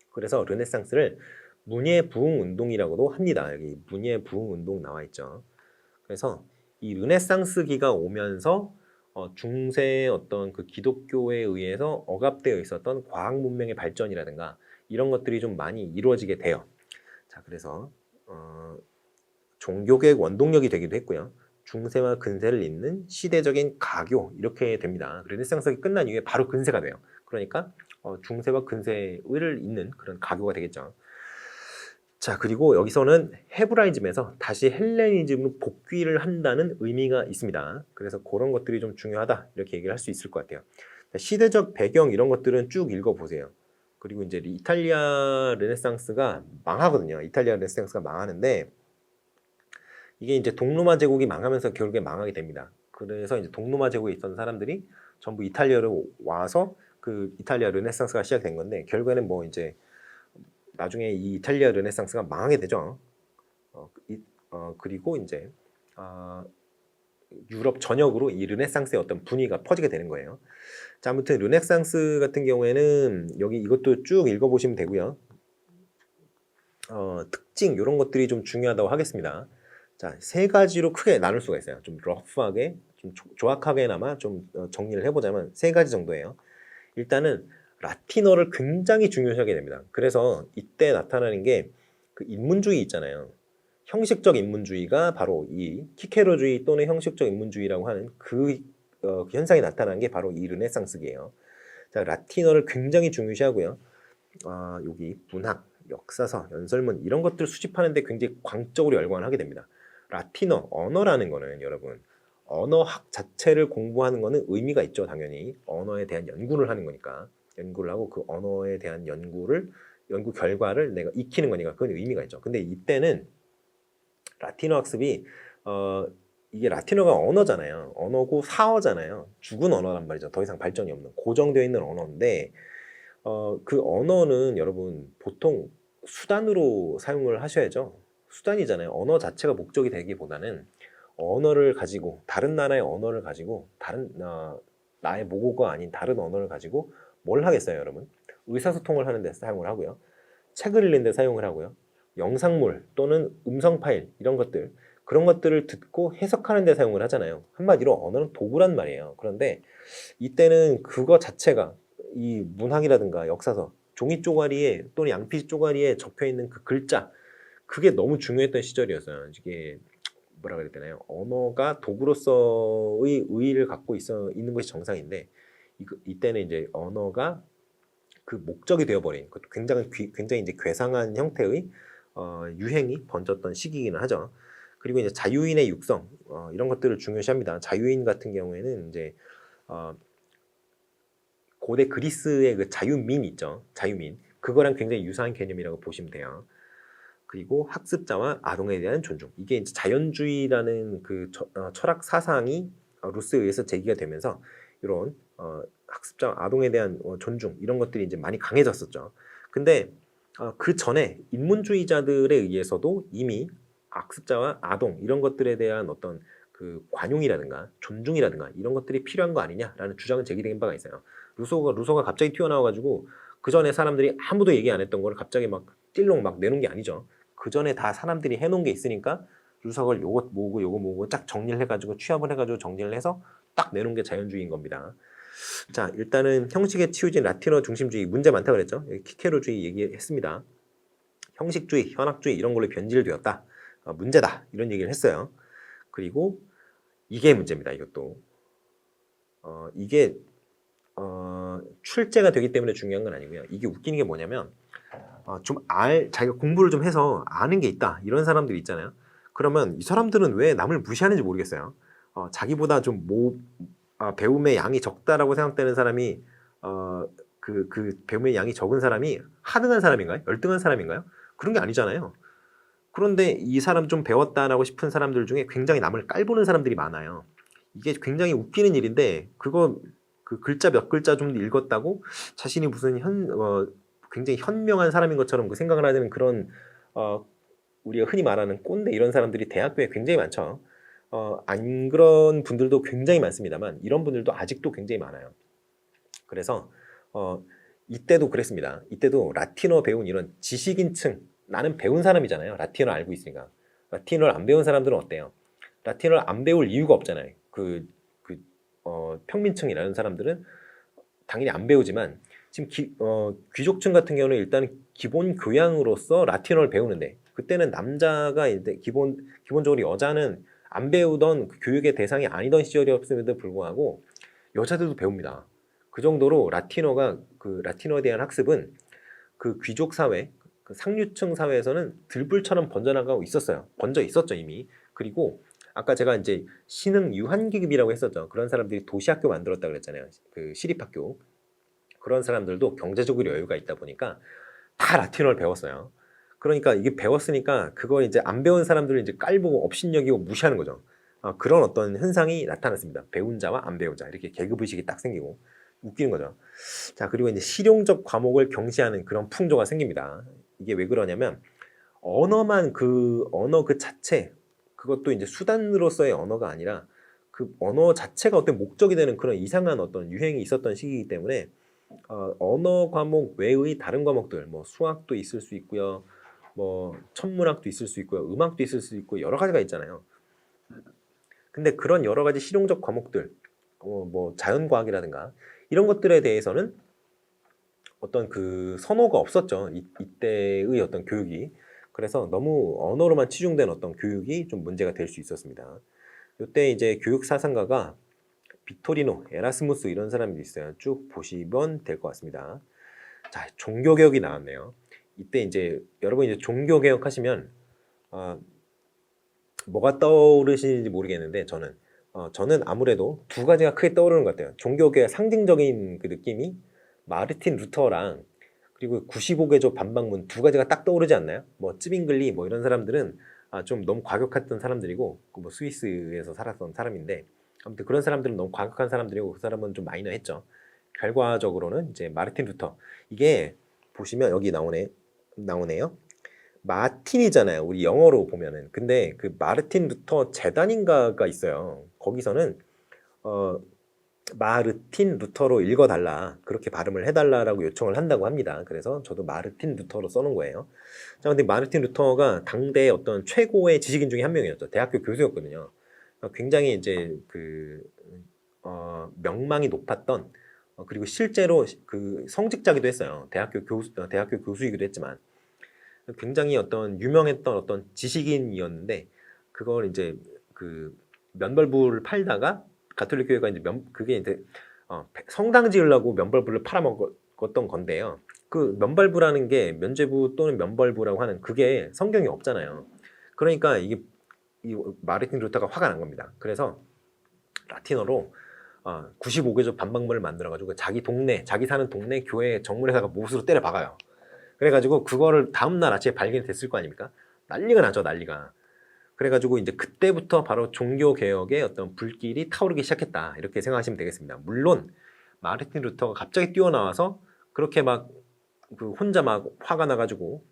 그래서 르네상스를 문예 부흥 운동이라고도 합니다. 여기 문예 부흥 운동 나와 있죠. 그래서 이 르네상스기가 오면서 중세의 어떤 그 기독교에 의해서 억압되어 있었던 과학 문명의 발전이라든가 이런 것들이 좀 많이 이루어지게 돼요. 자, 그래서 종교개혁 원동력이 되기도 했고요. 중세와 근세를 잇는 시대적인 가교 이렇게 됩니다. 르네상스가 끝난 이후에 바로 근세가 돼요. 그러니까 중세와 근세를 잇는 그런 가교가 되겠죠. 자, 그리고 여기서는 헤브라이즘에서 다시 헬레니즘으로 복귀를 한다는 의미가 있습니다. 그래서 그런 것들이 좀 중요하다 이렇게 얘기를 할 수 있을 것 같아요. 시대적 배경 이런 것들은 쭉 읽어보세요. 그리고 이제 이탈리아 르네상스가 망하거든요. 이탈리아 르네상스가 망하는데 이게 이제 동로마 제국이 망하면서 결국에 망하게 됩니다. 그래서 이제 동로마 제국에 있던 사람들이 전부 이탈리아로 와서 그 이탈리아 르네상스가 시작된 건데 결국에는 뭐 이제 나중에 이 이탈리아 르네상스가 망하게 되죠. 그리고 이제 유럽 전역으로 이 르네상스의 어떤 분위기가 퍼지게 되는 거예요. 자, 아무튼 르네상스 같은 경우에는 여기 이것도 쭉 읽어보시면 되고요. 특징 이런 것들이 좀 중요하다고 하겠습니다. 자, 세 가지로 크게 나눌 수가 있어요. 좀 러프하게, 좀 조악하게나마 좀 정리를 해보자면 세 가지 정도예요. 일단은 라틴어를 굉장히 중요시하게 됩니다. 그래서 이때 나타나는 게 그 인문주의 있잖아요. 형식적 인문주의가 바로 이 키케로주의 또는 형식적 인문주의라고 하는 그 현상이 나타난 게 바로 이 르네상스기예요. 자, 라틴어를 굉장히 중요시하고요. 여기 문학, 역사서, 연설문 이런 것들 수집하는데 굉장히 광적으로 열광을 하게 됩니다. 라틴어, 언어라는 거는 여러분 언어학 자체를 공부하는 거는 의미가 있죠. 당연히 언어에 대한 연구를 하는 거니까 연구를 하고 그 언어에 대한 연구 결과를 내가 익히는 거니까 그건 의미가 있죠. 근데 이때는 라틴어 학습이 이게 라틴어가 언어잖아요. 언어고 사어잖아요. 죽은 언어란 말이죠. 더 이상 발전이 없는 고정되어 있는 언어인데 그 언어는 여러분 보통 수단으로 사용을 하셔야죠. 수단이잖아요. 언어 자체가 목적이 되기보다는 언어를 가지고 다른 나라의 언어를 가지고 다른 나의 모국어가 아닌 다른 언어를 가지고 뭘 하겠어요, 여러분? 의사소통을 하는 데 사용을 하고요. 책을 읽는 데 사용을 하고요. 영상물 또는 음성 파일 이런 것들 그런 것들을 듣고 해석하는 데 사용을 하잖아요. 한마디로 언어는 도구란 말이에요. 그런데 이때는 그거 자체가 이 문학이라든가 역사서 종이 쪼가리에 또는 양피 쪼가리에 적혀 있는 그 글자 그게 너무 중요했던 시절이었어요. 이게 뭐라 그래야 되나요? 언어가 도구로서의 의의를 갖고 있는 것이 정상인데 이때는 이제 언어가 그 목적이 되어버린 그것도 굉장히 이제 괴상한 형태의 유행이 번졌던 시기이기는 하죠. 그리고 이제 자유인의 육성 이런 것들을 중요시합니다. 자유인 같은 경우에는 이제 고대 그리스의 그 자유민 있죠. 자유민 그거랑 굉장히 유사한 개념이라고 보시면 돼요. 그리고 학습자와 아동에 대한 존중. 이게 이제 자연주의라는 그 철학 사상이 루스에 의해서 제기가 되면서 이런 학습자와 아동에 대한 존중 이런 것들이 이제 많이 강해졌었죠. 근데 그 전에 인문주의자들에 의해서도 이미 학습자와 아동 이런 것들에 대한 어떤 그 관용이라든가 존중이라든가 이런 것들이 필요한 거 아니냐라는 주장은 제기된 바가 있어요. 루소가 갑자기 튀어나와가지고 그 전에 사람들이 아무도 얘기 안 했던 걸 갑자기 막 찔롱 막 내놓은 게 아니죠. 그 전에 다 사람들이 해놓은 게 있으니까 루석을 요것 모으고 요거 모으고 쫙 정리를 해가지고 취합을 해가지고 정리를 해서 딱 내놓은 게 자연주의인 겁니다. 자, 일단은 형식에 치우친 라틴어 중심주의 문제 많다고 그랬죠. 키케로주의 얘기했습니다. 형식주의, 현학주의 이런 걸로 변질되었다. 문제다. 이런 얘기를 했어요. 그리고 이게 문제입니다. 이것도. 이게 출제가 되기 때문에 중요한 건 아니고요. 이게 웃기는 게 뭐냐면 자기가 공부를 좀 해서 아는 게 있다. 이런 사람들 있잖아요. 그러면 이 사람들은 왜 남을 무시하는지 모르겠어요. 자기보다 좀 배움의 양이 적다라고 생각되는 사람이 그 배움의 양이 적은 사람이 하등한 사람인가요? 열등한 사람인가요? 그런 게 아니잖아요. 그런데 이 사람 좀 배웠다라고 싶은 사람들 중에 굉장히 남을 깔보는 사람들이 많아요. 이게 굉장히 웃기는 일인데 그거 그 글자 몇 글자 좀 읽었다고 자신이 무슨 굉장히 현명한 사람인 것처럼 그 생각을 하는 그런 우리가 흔히 말하는 꼰대 이런 사람들이 대학교에 굉장히 많죠. 안 그런 분들도 굉장히 많습니다만 이런 분들도 아직도 굉장히 많아요. 그래서 이때도 그랬습니다. 이때도 라틴어 배운 이런 지식인층, 나는 배운 사람이잖아요. 라틴어 알고 있으니까. 라틴어를 안 배운 사람들은 어때요? 라틴어를 안 배울 이유가 없잖아요. 평민층이라는 사람들은 당연히 안 배우지만 지금 귀족층 같은 경우는 일단 기본 교양으로서 라틴어를 배우는데 그때는 남자가 이제 기본적으로 여자는 안 배우던 그 교육의 대상이 아니던 시절이었음에도 불구하고 여자들도 배웁니다. 그 정도로 라틴어에 대한 학습은 그 귀족 사회, 그 상류층 사회에서는 들불처럼 번져 있었죠 이미. 그리고 아까 제가 이제 신흥 유한기급이라고 했었죠. 그런 사람들이 도시학교 만들었다 그랬잖아요. 그 시립학교. 그런 사람들도 경제적으로 여유가 있다 보니까 다 라틴어를 배웠어요. 그러니까 이게 배웠으니까 그걸 이제 안 배운 사람들을 이제 깔보고 업신여기고 무시하는 거죠. 그런 어떤 현상이 나타났습니다. 배운 자와 안 배운 자 이렇게 계급의식이 딱 생기고 웃기는 거죠. 자, 그리고 이제 실용적 과목을 경시하는 그런 풍조가 생깁니다. 이게 왜 그러냐면 언어 그 자체 그것도 이제 수단으로서의 언어가 아니라 그 언어 자체가 어떤 목적이 되는 그런 이상한 어떤 유행이 있었던 시기이기 때문에 언어 과목 외의 다른 과목들 뭐 수학도 있을 수 있고요. 뭐 천문학도 있을 수 있고요. 음악도 있을 수 있고 여러 가지가 있잖아요. 근데 그런 여러 가지 실용적 과목들 뭐 자연과학이라든가 이런 것들에 대해서는 어떤 그 선호가 없었죠. 이때의 어떤 교육이. 그래서 너무 언어로만 치중된 어떤 교육이 좀 문제가 될 수 있었습니다. 이때 이제 교육 사상가가 빅토리노, 에라스무스 이런 사람이 있어요. 쭉 보시면 될 것 같습니다. 자, 종교개혁이 나왔네요. 이때 이제 여러분 이제 종교개혁 하시면 뭐가 떠오르시는지 모르겠는데 저는 아무래도 두 가지가 크게 떠오르는 것 같아요. 종교개혁 상징적인 그 느낌이 마르틴 루터랑 그리고 95개조 반박문 두 가지가 딱 떠오르지 않나요? 뭐 쯔빙글리 뭐 이런 사람들은 좀 너무 과격했던 사람들이고 뭐 스위스에서 살았던 사람인데 아무튼 그런 사람들은 너무 과격한 사람들이고 그 사람은 좀 마이너했죠. 결과적으로는 이제 마르틴 루터 이게 보시면 여기 나오네요. 마틴이잖아요. 우리 영어로 보면은. 근데 그 마르틴 루터 재단인가가 있어요. 거기서는 마르틴 루터로 읽어달라. 그렇게 발음을 해달라라고 요청을 한다고 합니다. 그래서 저도 마르틴 루터로 써놓은 거예요. 자, 근데 마르틴 루터가 당대 어떤 최고의 지식인 중에 한 명이었죠. 대학교 교수였거든요. 굉장히 이제 명망이 높았던 그리고 실제로 그 성직자기도 했어요. 대학교 교수이기도 했지만 굉장히 어떤 유명했던 어떤 지식인이었는데 그걸 이제 그 면벌부를 팔다가 가톨릭 교회가 이제 그게 이제 성당 지으려고 면벌부를 팔아먹었던 건데요. 그 면벌부라는 게 면죄부 또는 면벌부라고 하는 그게 성경에 없잖아요. 그러니까 이 마르틴 루터가 화가 난 겁니다. 그래서 라틴어로 95개조 반박문을 만들어가지고 자기 사는 동네 교회 정문에다가 못으로 때려 박아요. 그래가지고 그거를 다음날 아침에 발견이 됐을 거 아닙니까? 난리가 나죠, 난리가. 그래가지고 이제 그때부터 바로 종교개혁의 어떤 불길이 타오르기 시작했다. 이렇게 생각하시면 되겠습니다. 물론 마르틴 루터가 갑자기 뛰어나와서 그렇게 막 혼자 막 화가 나가지고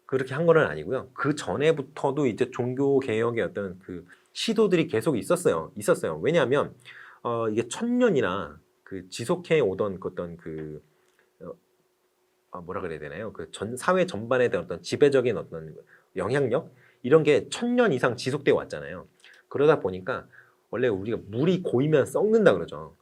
그렇게 한 건 아니고요. 그 전에부터도 이제 종교개혁의 어떤 그 시도들이 계속 있었어요. 왜냐하면 이게 천년이나 그 지속해 오던 어떤 뭐라 그래야 되나요? 그 사회 전반에 대한 어떤 지배적인 어떤 영향력 이런 게 1000년 이상 지속되어 왔잖아요. 그러다 보니까 원래 우리가 물이 고이면 썩는다 그러죠.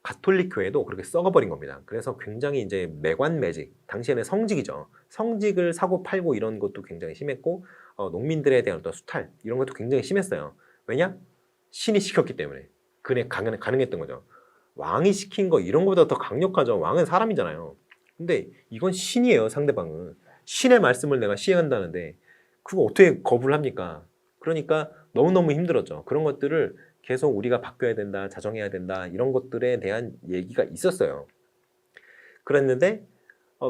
가톨릭 교회도 그렇게 썩어버린 겁니다. 그래서 굉장히 이제 매관매직, 당시에는 성직이죠. 성직을 사고 팔고 이런 것도 굉장히 심했고, 농민들에 대한 어떤 수탈 이런 것도 굉장히 심했어요. 왜냐? 신이 시켰기 때문에. 그게 가능했던 거죠. 왕이 시킨 거 이런 것보다 더 강력하죠. 왕은 사람이잖아요. 근데 이건 신이에요, 상대방은. 신의 말씀을 내가 시행한다는데 그거 어떻게 거부를 합니까? 그러니까 너무너무 힘들었죠. 그런 것들을 계속 우리가 바뀌어야 된다, 자정해야 된다 이런 것들에 대한 얘기가 있었어요. 그랬는데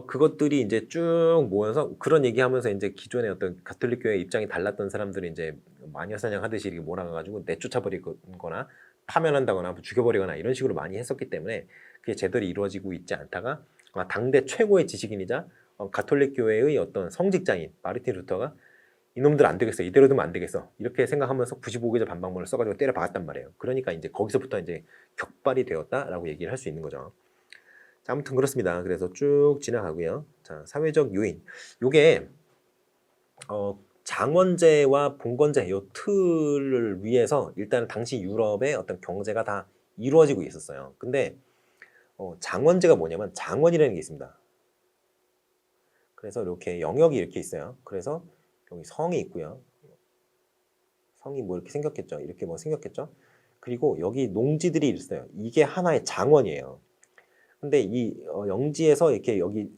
그것들이 이제 쭉 모여서 그런 얘기하면서 이제 기존의 어떤 가톨릭 교회 입장이 달랐던 사람들이 이제 마녀 사냥하듯이 이렇게 몰아가가지고 내쫓아버리거나 파면한다거나 죽여버리거나 이런 식으로 많이 했었기 때문에 그게 제대로 이루어지고 있지 않다가 당대 최고의 지식인이자 가톨릭 교회의 어떤 성직자인 마르틴 루터가 이놈들 안 되겠어. 이대로 두면 안 되겠어. 이렇게 생각하면서 95개조 반박문을 써가지고 때려 박았단 말이에요. 그러니까 이제 거기서부터 이제 격발이 되었다라고 얘기를 할 수 있는 거죠. 자, 아무튼 그렇습니다. 그래서 쭉 지나가고요. 자, 사회적 요인. 요게 장원제와 봉건제 요 틀을 위해서 일단 당시 유럽의 어떤 경제가 다 이루어지고 있었어요. 근데 장원제가 뭐냐면 장원이라는 게 있습니다. 그래서 이렇게 영역이 이렇게 있어요. 그래서 여기 성이 있고요. 성이 뭐 이렇게 생겼겠죠. 이렇게 뭐 생겼겠죠. 그리고 여기 농지들이 있어요. 이게 하나의 장원이에요. 근데 이 영지에서 이렇게 여기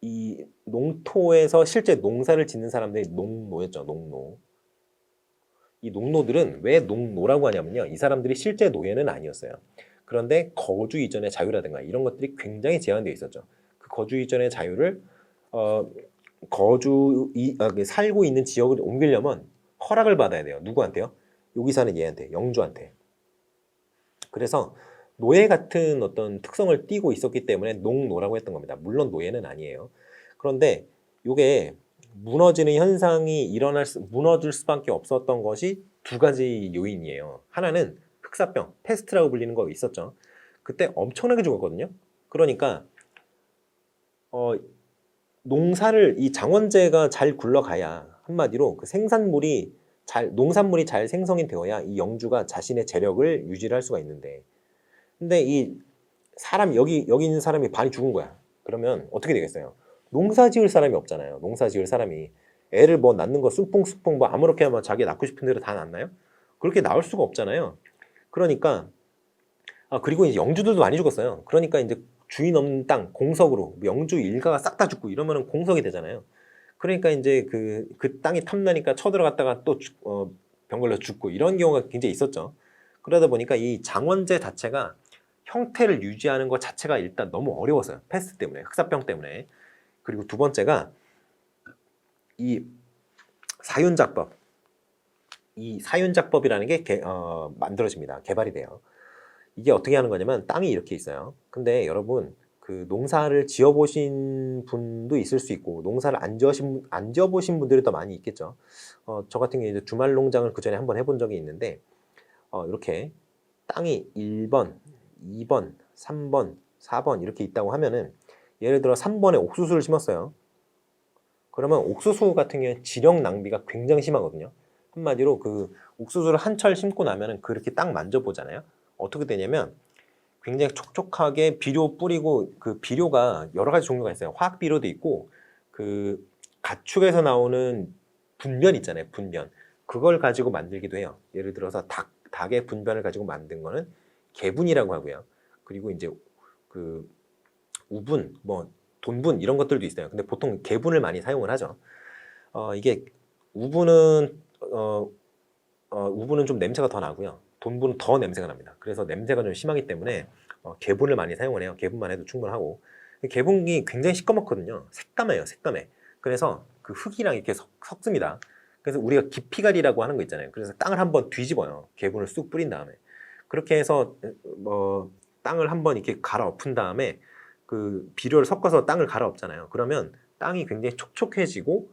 이 농토에서 실제 농사를 짓는 사람들이 농노였죠. 농노. 이 농노들은 왜 농노라고 하냐면요. 이 사람들이 실제 노예는 아니었어요. 그런데 거주 이전의 자유라든가 이런 것들이 굉장히 제한되어 있었죠. 그 거주 이전의 자유를 살고 있는 지역을 옮기려면 허락을 받아야 돼요. 누구한테요? 여기 사는 얘한테, 영주한테. 그래서 노예 같은 어떤 특성을 띠고 있었기 때문에 농노라고 했던 겁니다. 물론 노예는 아니에요. 그런데 이게 무너지는 현상이 무너질 수밖에 없었던 것이 두 가지 요인이에요. 하나는 흑사병, 패스트라고 불리는 거 있었죠. 그때 엄청나게 죽었거든요. 그러니까 농사를 이 장원제가 잘 굴러가야 한마디로 그 농산물이 잘 생성이 되어야 이 영주가 자신의 재력을 유지를 할 수가 있는데 근데 이 사람 여기 있는 사람이 반이 죽은 거야. 그러면 어떻게 되겠어요? 농사 지을 사람이 없잖아요. 농사 지을 사람이 애를 뭐 낳는 거 쑥풍쑥풍 뭐 아무렇게 하면 자기 낳고 싶은 대로 다 낳나요? 그렇게 낳을 수가 없잖아요. 그러니까 그리고 이제 영주들도 많이 죽었어요. 그러니까 이제 주인 없는 땅 공석으로 영주 일가가 싹 다 죽고 이러면은 공석이 되잖아요. 그러니까 이제 그 땅이 탐나니까 쳐들어갔다가 또 병 걸려 죽고 이런 경우가 굉장히 있었죠. 그러다 보니까 이 장원제 자체가 형태를 유지하는 것 자체가 일단 너무 어려웠어요. 패스트 때문에, 흑사병 때문에. 그리고 두 번째가 이 사윤작법. 이 사윤작법이라는 게 만들어집니다. 개발이 돼요. 이게 어떻게 하는 거냐면 땅이 이렇게 있어요. 근데 여러분 그 농사를 지어보신 분도 있을 수 있고 농사를 안 지어보신 분들이 더 많이 있겠죠. 저 같은 경우에 이제 주말 농장을 그 전에 한번 해본 적이 있는데 이렇게 땅이 1번, 2번, 3번, 4번 이렇게 있다고 하면은 예를 들어 3번에 옥수수를 심었어요. 그러면 옥수수 같은 경우에 지력 낭비가 굉장히 심하거든요. 한마디로 그 옥수수를 한 철 심고 나면은 그렇게 딱 만져보잖아요. 어떻게 되냐면 굉장히 촉촉하게 비료 뿌리고 그 비료가 여러 가지 종류가 있어요. 화학 비료도 있고 그 가축에서 나오는 분변 있잖아요. 분변. 그걸 가지고 만들기도 해요. 예를 들어서 닭의 분변을 가지고 만든 거는 개분이라고 하고요. 그리고 이제 그 우분, 뭐 돈분 이런 것들도 있어요. 근데 보통 개분을 많이 사용을 하죠. 이게 우분은 우분은 좀 냄새가 더 나고요. 돈분은 더 냄새가 납니다. 그래서 냄새가 좀 심하기 때문에 개분을 많이 사용을 해요. 개분만 해도 충분하고 개분이 굉장히 시꺼멓거든요. 새까매요, 새까매. 그래서 그 흙이랑 이렇게 섞습니다. 그래서 우리가 깊이갈이라고 하는 거 있잖아요. 그래서 땅을 한번 뒤집어요. 개분을 쑥 뿌린 다음에 그렇게 해서 땅을 한번 이렇게 갈아엎은 다음에 그 비료를 섞어서 땅을 갈아엎잖아요. 그러면 땅이 굉장히 촉촉해지고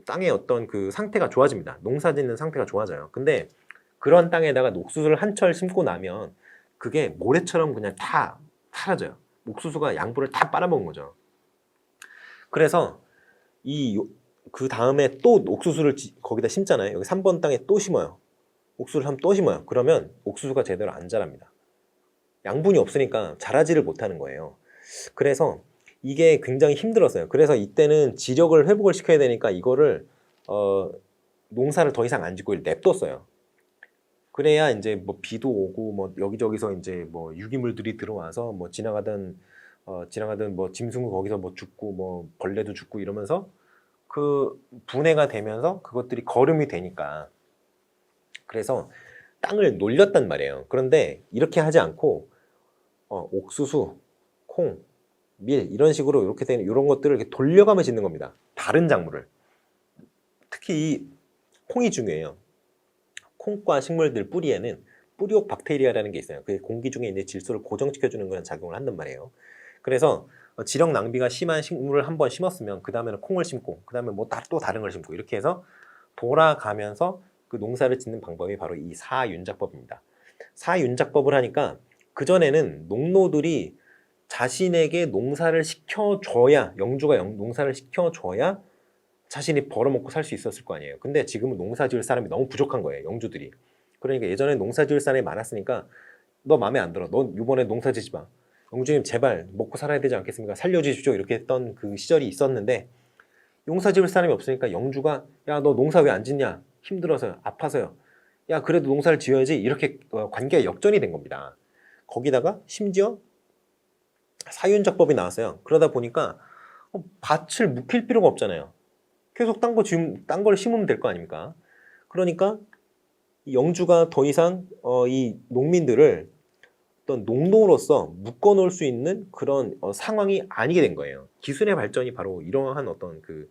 땅의 어떤 그 상태가 좋아집니다. 농사짓는 상태가 좋아져요. 근데 그런 땅에다가 옥수수를 한 철 심고 나면 그게 모래처럼 그냥 다 사라져요. 옥수수가 양분을 다 빨아먹은 거죠. 그래서 그 다음에 또 옥수수를 거기다 심잖아요. 여기 3번 땅에 또 심어요. 옥수수를 한번 또 심어요. 그러면 옥수수가 제대로 안 자랍니다. 양분이 없으니까 자라지를 못하는 거예요. 그래서 이게 굉장히 힘들었어요. 그래서 이때는 지력을 회복을 시켜야 되니까 이거를 농사를 더 이상 안 짓고 냅뒀어요. 그래야 이제 뭐 비도 오고 뭐 여기저기서 이제 뭐 유기물들이 들어와서 뭐 지나가던 뭐 짐승도 거기서 뭐 죽고 뭐 벌레도 죽고 이러면서 그 분해가 되면서 그것들이 거름이 되니까. 그래서 땅을 놀렸단 말이에요. 그런데 이렇게 하지 않고 옥수수, 콩, 밀 이런 식으로 이렇게 되는 이런 것들을 이렇게 돌려가며 짓는 겁니다. 다른 작물을. 특히 이 콩이 중요해요. 콩과 식물들 뿌리에는 뿌리옥 박테리아라는 게 있어요. 그게 공기 중에 있는 질소를 고정시켜주는 그런 작용을 한단 말이에요. 그래서 지력 낭비가 심한 식물을 한번 심었으면 그 다음에는 콩을 심고 그 다음에 뭐 또 다른 걸 심고 이렇게 해서 돌아가면서 그 농사를 짓는 방법이 바로 이 사윤작법입니다. 사윤작법을 하니까 그전에는 농노들이 자신에게 농사를 시켜줘야 영주가 농사를 시켜줘야 자신이 벌어먹고 살 수 있었을 거 아니에요. 근데 지금은 농사 지을 사람이 너무 부족한 거예요. 영주들이. 그러니까 예전에 농사 지을 사람이 많았으니까 너 마음에 안 들어. 너 이번에 농사 지지 마. 영주님 제발 먹고 살아야 되지 않겠습니까? 살려주십시오. 이렇게 했던 그 시절이 있었는데 농사 지을 사람이 없으니까 영주가 야 너 농사 왜 안 짓냐? 힘들어서요. 아파서요. 야 그래도 농사를 지어야지. 이렇게 관계가 역전이 된 겁니다. 거기다가 심지어 사윤작법이 나왔어요. 그러다 보니까 밭을 묵힐 필요가 없잖아요. 계속 딴 걸 심으면 될 거 아닙니까? 그러니까 영주가 더 이상 이 농민들을 어떤 농노로서 묶어놓을 수 있는 그런 상황이 아니게 된 거예요. 기술의 발전이 바로 이러한 어떤 그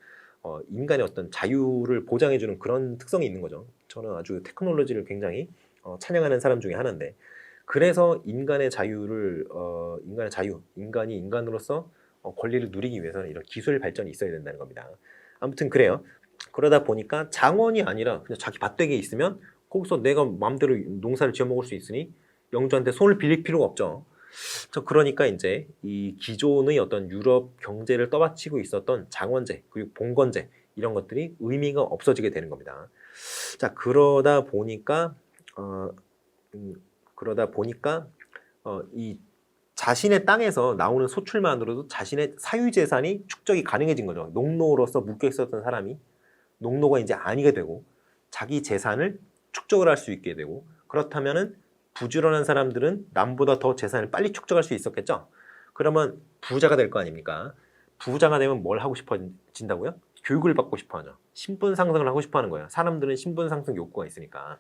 인간의 어떤 자유를 보장해주는 그런 특성이 있는 거죠. 저는 아주 테크놀로지를 굉장히 찬양하는 사람 중에 하나인데, 그래서 인간의 자유를 인간이 인간으로서 권리를 누리기 위해서는 이런 기술 발전이 있어야 된다는 겁니다. 아무튼 그래요. 그러다 보니까 장원이 아니라 그냥 자기 밭대기에 있으면 거기서 내가 마음대로 농사를 지어 먹을 수 있으니 영주한테 손을 빌릴 필요가 없죠. 그러니까 이제 이 기존의 어떤 유럽 경제를 떠받치고 있었던 장원제 그리고 봉건제 이런 것들이 의미가 없어지게 되는 겁니다. 자 그러다 보니까 이 자신의 땅에서 나오는 소출만으로도 자신의 사유재산이 축적이 가능해진 거죠. 농노로서 묶여 있었던 사람이 농노가 이제 아니게 되고 자기 재산을 축적을 할 수 있게 되고, 그렇다면은 부지런한 사람들은 남보다 더 재산을 빨리 축적할 수 있었겠죠. 그러면 부자가 될 거 아닙니까? 부자가 되면 뭘 하고 싶어진다고요? 교육을 받고 싶어 하죠. 신분 상승을 하고 싶어 하는 거예요. 사람들은 신분 상승 욕구가 있으니까.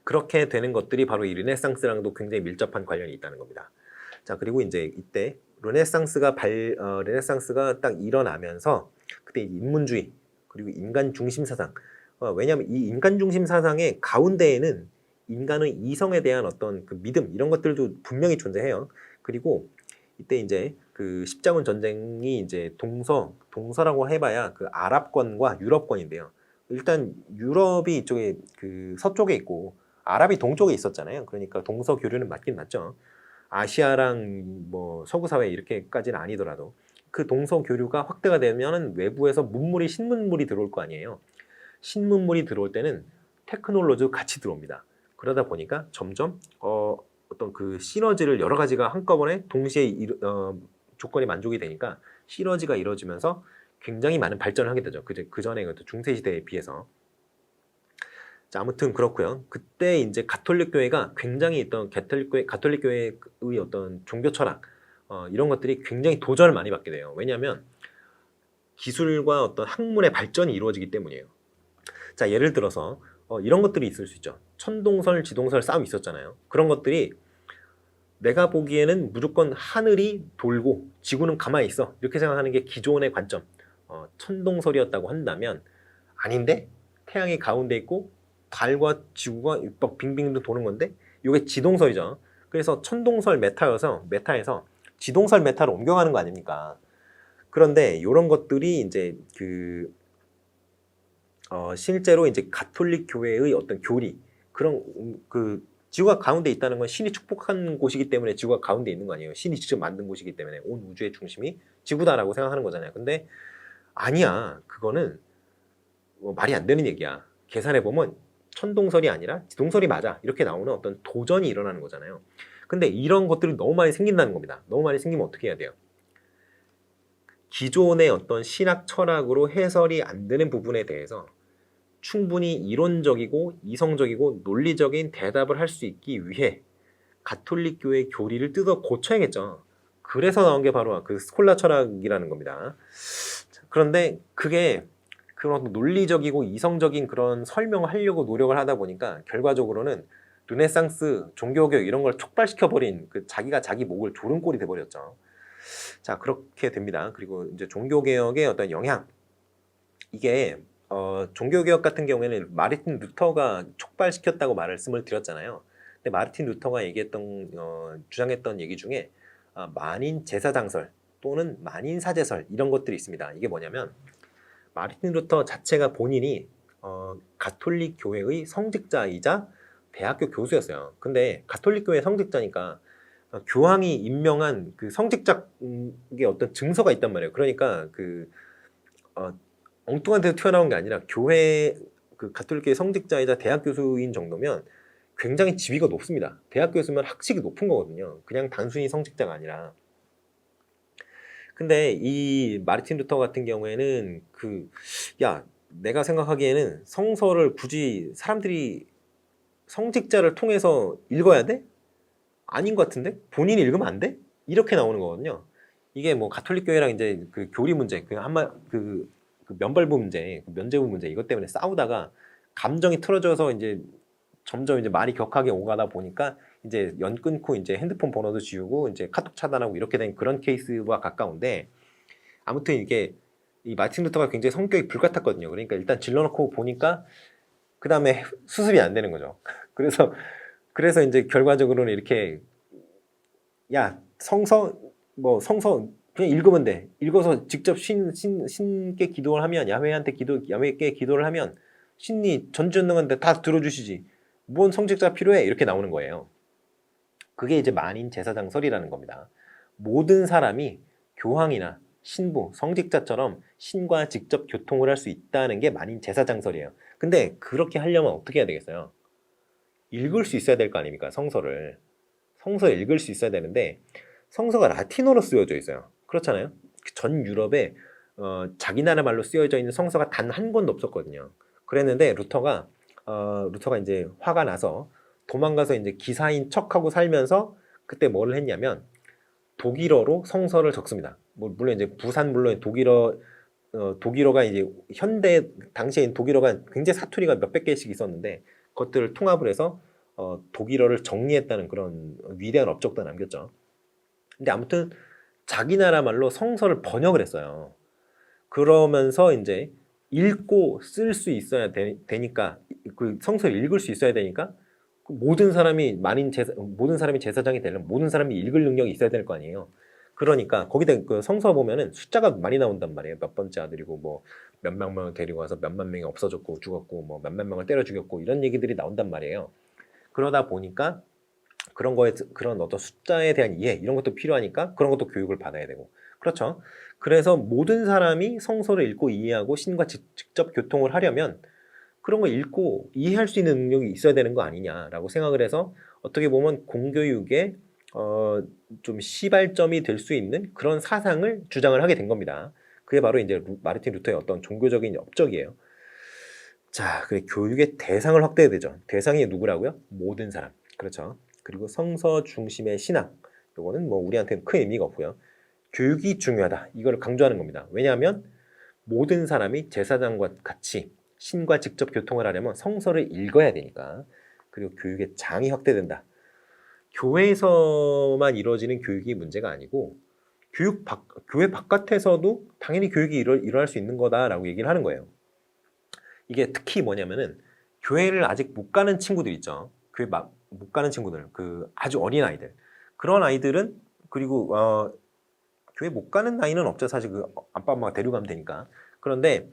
그렇게 되는 것들이 바로 이 르네상스랑도 굉장히 밀접한 관련이 있다는 겁니다. 자, 그리고 이제 이때 르네상스가 딱 일어나면서 그때 인문주의 그리고 인간 중심 사상, 왜냐하면 이 인간 중심 사상의 가운데에는 인간의 이성에 대한 어떤 그 믿음 이런 것들도 분명히 존재해요. 그리고 이때 이제 그 십자군 전쟁이 이제 동서라고 해봐야 그 아랍권과 유럽권인데요. 일단 유럽이 이쪽에 그 서쪽에 있고 아랍이 동쪽에 있었잖아요. 그러니까 동서 교류는 맞긴 맞죠. 아시아랑 뭐 서구 사회 이렇게까지는 아니더라도 그 동서 교류가 확대가 되면은 외부에서 신문물이 들어올 거 아니에요. 신문물이 들어올 때는 테크놀로지도 같이 들어옵니다. 그러다 보니까 점점 어떤 그 시너지를 여러 가지가 한꺼번에 동시에 조건이 만족이 되니까 시너지가 이루어지면서 굉장히 많은 발전을 하게 되죠. 그 전에 중세 시대에 비해서. 자, 아무튼 그렇고요. 그때 이제 가톨릭 교회가 굉장히 가톨릭 교회의 어떤 종교 철학 이런 것들이 굉장히 도전을 많이 받게 돼요. 왜냐하면 기술과 어떤 학문의 발전이 이루어지기 때문이에요. 자, 예를 들어서 이런 것들이 있을 수 있죠. 천동설, 지동설 싸움이 있었잖아요. 그런 것들이 내가 보기에는 무조건 하늘이 돌고 지구는 가만히 있어 이렇게 생각하는 게 기존의 관점. 천동설이었다고 한다면 아닌데 태양이 가운데 있고 달과 지구가 막 빙빙 도는 건데 이게 지동설이죠. 그래서 천동설 메타에서 지동설 메타로 옮겨가는 거 아닙니까? 그런데 이런 것들이 이제 실제로 이제 가톨릭 교회의 어떤 교리 그런 지구가 가운데 있다는 건 신이 축복한 곳이기 때문에 지구가 가운데 있는 거 아니에요. 신이 직접 만든 곳이기 때문에 온 우주의 중심이 지구다라고 생각하는 거잖아요. 근데 아니야. 그거는 말이 안 되는 얘기야. 계산해 보면 천동설이 아니라 지동설이 맞아. 이렇게 나오는 어떤 도전이 일어나는 거잖아요. 근데 이런 것들이 너무 많이 생긴다는 겁니다. 너무 많이 생기면 어떻게 해야 돼요? 기존의 어떤 신학 철학으로 해설이 안 되는 부분에 대해서 충분히 이론적이고 이성적이고 논리적인 대답을 할 수 있기 위해 가톨릭 교회의 교리를 뜯어 고쳐야겠죠. 그래서 나온 게 바로 그 스콜라 철학이라는 겁니다. 그런데 그게 그런 논리적이고 이성적인 그런 설명을 하려고 노력을 하다 보니까 결과적으로는 르네상스 종교개혁 이런 걸 촉발시켜버린 그 자기가 자기 목을 조른 꼴이 돼버렸죠. 자, 그렇게 됩니다. 그리고 이제 종교개혁의 어떤 영향, 이게 종교개혁 같은 경우에는 마르틴 루터가 촉발시켰다고 말씀을 드렸잖아요. 근데 마르틴 루터가 얘기했던 주장했던 얘기 중에 만인 제사장설 또는 만인 사제설 이런 것들이 있습니다. 이게 뭐냐면 마르틴 루터 자체가 본인이 가톨릭 교회의 성직자이자 대학교 교수였어요. 근데 가톨릭 교회 성직자니까 교황이 임명한 그 성직자의 어떤 증서가 있단 말이에요. 그러니까 그 엉뚱한 데서 튀어나온 게 아니라 교회 그 가톨릭 교회 성직자이자 대학 교수인 정도면 굉장히 지위가 높습니다. 대학 교수면 학식이 높은 거거든요. 그냥 단순히 성직자가 아니라. 근데 이 마르틴 루터 같은 경우에는 내가 생각하기에는 성서를 굳이 사람들이 성직자를 통해서 읽어야 돼? 아닌 것 같은데? 본인이 읽으면 안 돼? 이렇게 나오는 거거든요. 이게 뭐 가톨릭 교회랑 이제 그 교리 문제, 그 면벌부 문제, 그 면제부 문제 이것 때문에 싸우다가 감정이 틀어져서 이제 점점 이제 말이 격하게 오가다 보니까 이제 연 끊고 이제 핸드폰 번호도 지우고 이제 카톡 차단하고 이렇게 된 그런 케이스와 가까운데, 아무튼 이게 이 마틴 루터가 굉장히 성격이 불같았거든요. 그러니까 일단 질러놓고 보니까 그 다음에 수습이 안 되는 거죠. 그래서 이제 결과적으로는 이렇게 성서 그냥 읽으면 돼. 읽어서 직접 신께 기도를 하면 야훼께 기도를 하면 신이 전지전능한데 다 들어주시지. 뭔 성직자 필요해? 이렇게 나오는 거예요. 그게 이제 만인 제사장설이라는 겁니다. 모든 사람이 교황이나 신부, 성직자처럼 신과 직접 교통을 할 수 있다는 게 만인 제사장설이에요. 근데 그렇게 하려면 어떻게 해야 되겠어요? 읽을 수 있어야 될 거 아닙니까? 성서를 읽을 수 있어야 되는데 성서가 라틴어로 쓰여져 있어요. 그렇잖아요. 전 유럽에 자기 나라 말로 쓰여져 있는 성서가 단 한 권도 없었거든요. 그랬는데 루터가 이제 화가 나서 도망가서 이제 기사인 척하고 살면서 그때 뭘 했냐면 독일어로 성서를 적습니다. 물론 이제 물론 독일어가 이제 현대 당시에 독일어가 굉장히 사투리가 몇백 개씩 있었는데 그것들을 통합을 해서 독일어를 정리했다는 그런 위대한 업적도 남겼죠. 근데 아무튼 자기 나라 말로 성서를 번역을 했어요. 그러면서 이제 읽고 쓸 수 있어야 되니까 그 성서를 읽을 수 있어야 되니까 모든 사람이 제사장이 되려면 모든 사람이 읽을 능력이 있어야 될 거 아니에요. 그러니까 거기다 그 성서 보면은 숫자가 많이 나온단 말이에요. 몇 번째 아들이고 뭐 몇만 명을 데리고 와서 몇만 명이 없어졌고 죽었고 뭐 몇만 명을 때려 죽였고 이런 얘기들이 나온단 말이에요. 그러다 보니까 그런 어떤 숫자에 대한 이해 이런 것도 필요하니까 그런 것도 교육을 받아야 되고, 그렇죠. 그래서 모든 사람이 성서를 읽고 이해하고 신과 직접 교통을 하려면 그런 거 읽고 이해할 수 있는 능력이 있어야 되는 거 아니냐라고 생각을 해서 어떻게 보면 공교육의 좀 시발점이 될 수 있는 그런 사상을 주장을 하게 된 겁니다. 그게 바로 이제 마르틴 루터의 어떤 종교적인 업적이에요. 자, 그 교육의 대상을 확대해야 되죠. 대상이 누구라고요? 모든 사람. 그렇죠. 그리고 성서 중심의 신학. 요거는 뭐 우리한테는 큰 의미가 없고요. 교육이 중요하다. 이걸 강조하는 겁니다. 왜냐하면 모든 사람이 제사장과 같이 신과 직접 교통을 하려면 성서를 읽어야 되니까. 그리고 교육의 장이 확대된다. 교회에서만 이루어지는 교육이 문제가 아니고 교회 바깥에서도 당연히 교육이 일어날 수 있는 거다라고 얘기를 하는 거예요. 이게 특히 뭐냐면은 교회를 아직 못 가는 친구들 있죠. 교회 못 가는 친구들, 그 아주 어린 아이들. 그런 아이들은 그리고 교회 못 가는 나이는 없죠. 사실 그 아빠 엄마가 데려가면 되니까. 그런데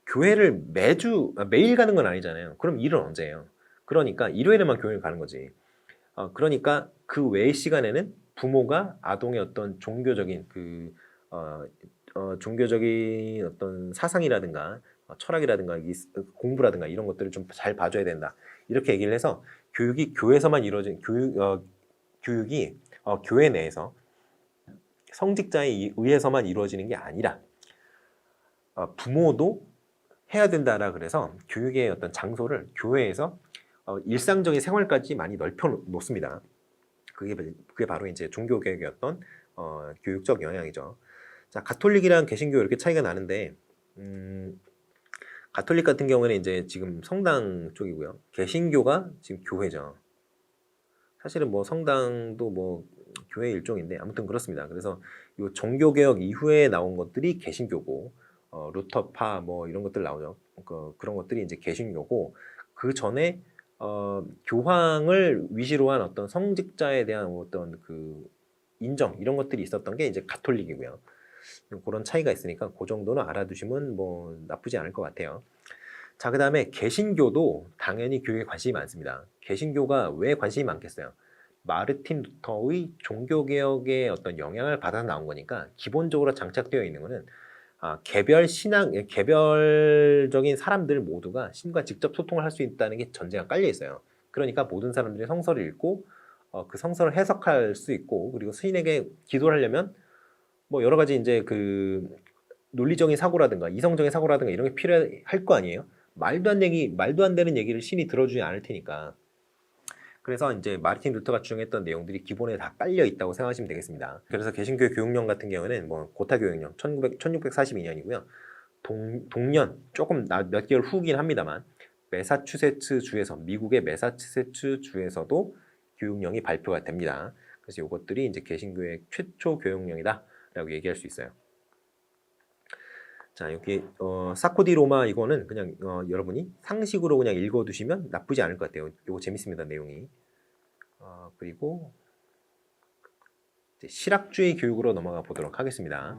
교회를 매일 가는 건 아니잖아요. 그럼 일은 언제 해요? 그러니까 일요일에만 교회를 가는 거지. 그러니까 그 외의 시간에는 부모가 아동의 어떤 종교적인 종교적인 어떤 사상이라든가 철학이라든가 공부라든가 이런 것들을 좀 잘 봐줘야 된다. 이렇게 얘기를 해서 교육이 교회에서만 이루어진 교육이 교회 내에서 성직자에 의해서만 이루어지는 게 아니라 부모도 해야 된다라 그래서 교육의 어떤 장소를 교회에서 일상적인 생활까지 많이 넓혀 놓습니다. 그게 바로 이제 종교 개혁의 어떤 교육적 영향이죠. 자, 가톨릭이랑 개신교 이렇게 차이가 나는데 가톨릭 같은 경우에는 이제 지금 성당 쪽이고요. 개신교가 지금 교회죠. 사실은 뭐 성당도 뭐 교회 일종인데 아무튼 그렇습니다. 그래서 이 종교 개혁 이후에 나온 것들이 개신교고 루터파 뭐 이런 것들 나오죠. 그런 것들이 이제 개신교고 그 전에 교황을 위시로 한 어떤 성직자에 대한 어떤 그 인정 이런 것들이 있었던 게 이제 가톨릭이고요. 그런 차이가 있으니까 그 정도는 알아두시면 뭐 나쁘지 않을 것 같아요. 자, 그 다음에 개신교도 당연히 교육에 관심이 많습니다. 개신교가 왜 관심이 많겠어요? 마르틴 루터의 종교개혁의 어떤 영향을 받아 나온 거니까 기본적으로 장착되어 있는 거는 개별적인 사람들 모두가 신과 직접 소통을 할 수 있다는 게 전제가 깔려 있어요. 그러니까 모든 사람들이 성서를 읽고 그 성서를 해석할 수 있고 그리고 스님에게 기도를 하려면 뭐 여러 가지 이제 그 논리적인 사고라든가 이성적인 사고라든가 이런 게 필요할 거 아니에요. 말도 안 되는 얘기를 신이 들어주지 않을 테니까. 그래서 이제 마르틴 루터가 주장했던 내용들이 기본에 다 깔려 있다고 생각하시면 되겠습니다. 그래서 개신교 교육령 같은 경우는 뭐 고타 교육령 1642년이고요. 동년 조금 몇 개월 후긴 합니다만 매사추세츠 주에서 미국의 매사추세츠 주에서도 교육령이 발표가 됩니다. 그래서 이것들이 이제 개신교의 최초 교육령이다라고 얘기할 수 있어요. 자, 여기 사코디 로마 이거는 그냥 여러분이 상식으로 그냥 읽어두시면 나쁘지 않을 것 같아요. 이거 재밌습니다, 내용이. 그리고 이제 실학주의 교육으로 넘어가 보도록 하겠습니다.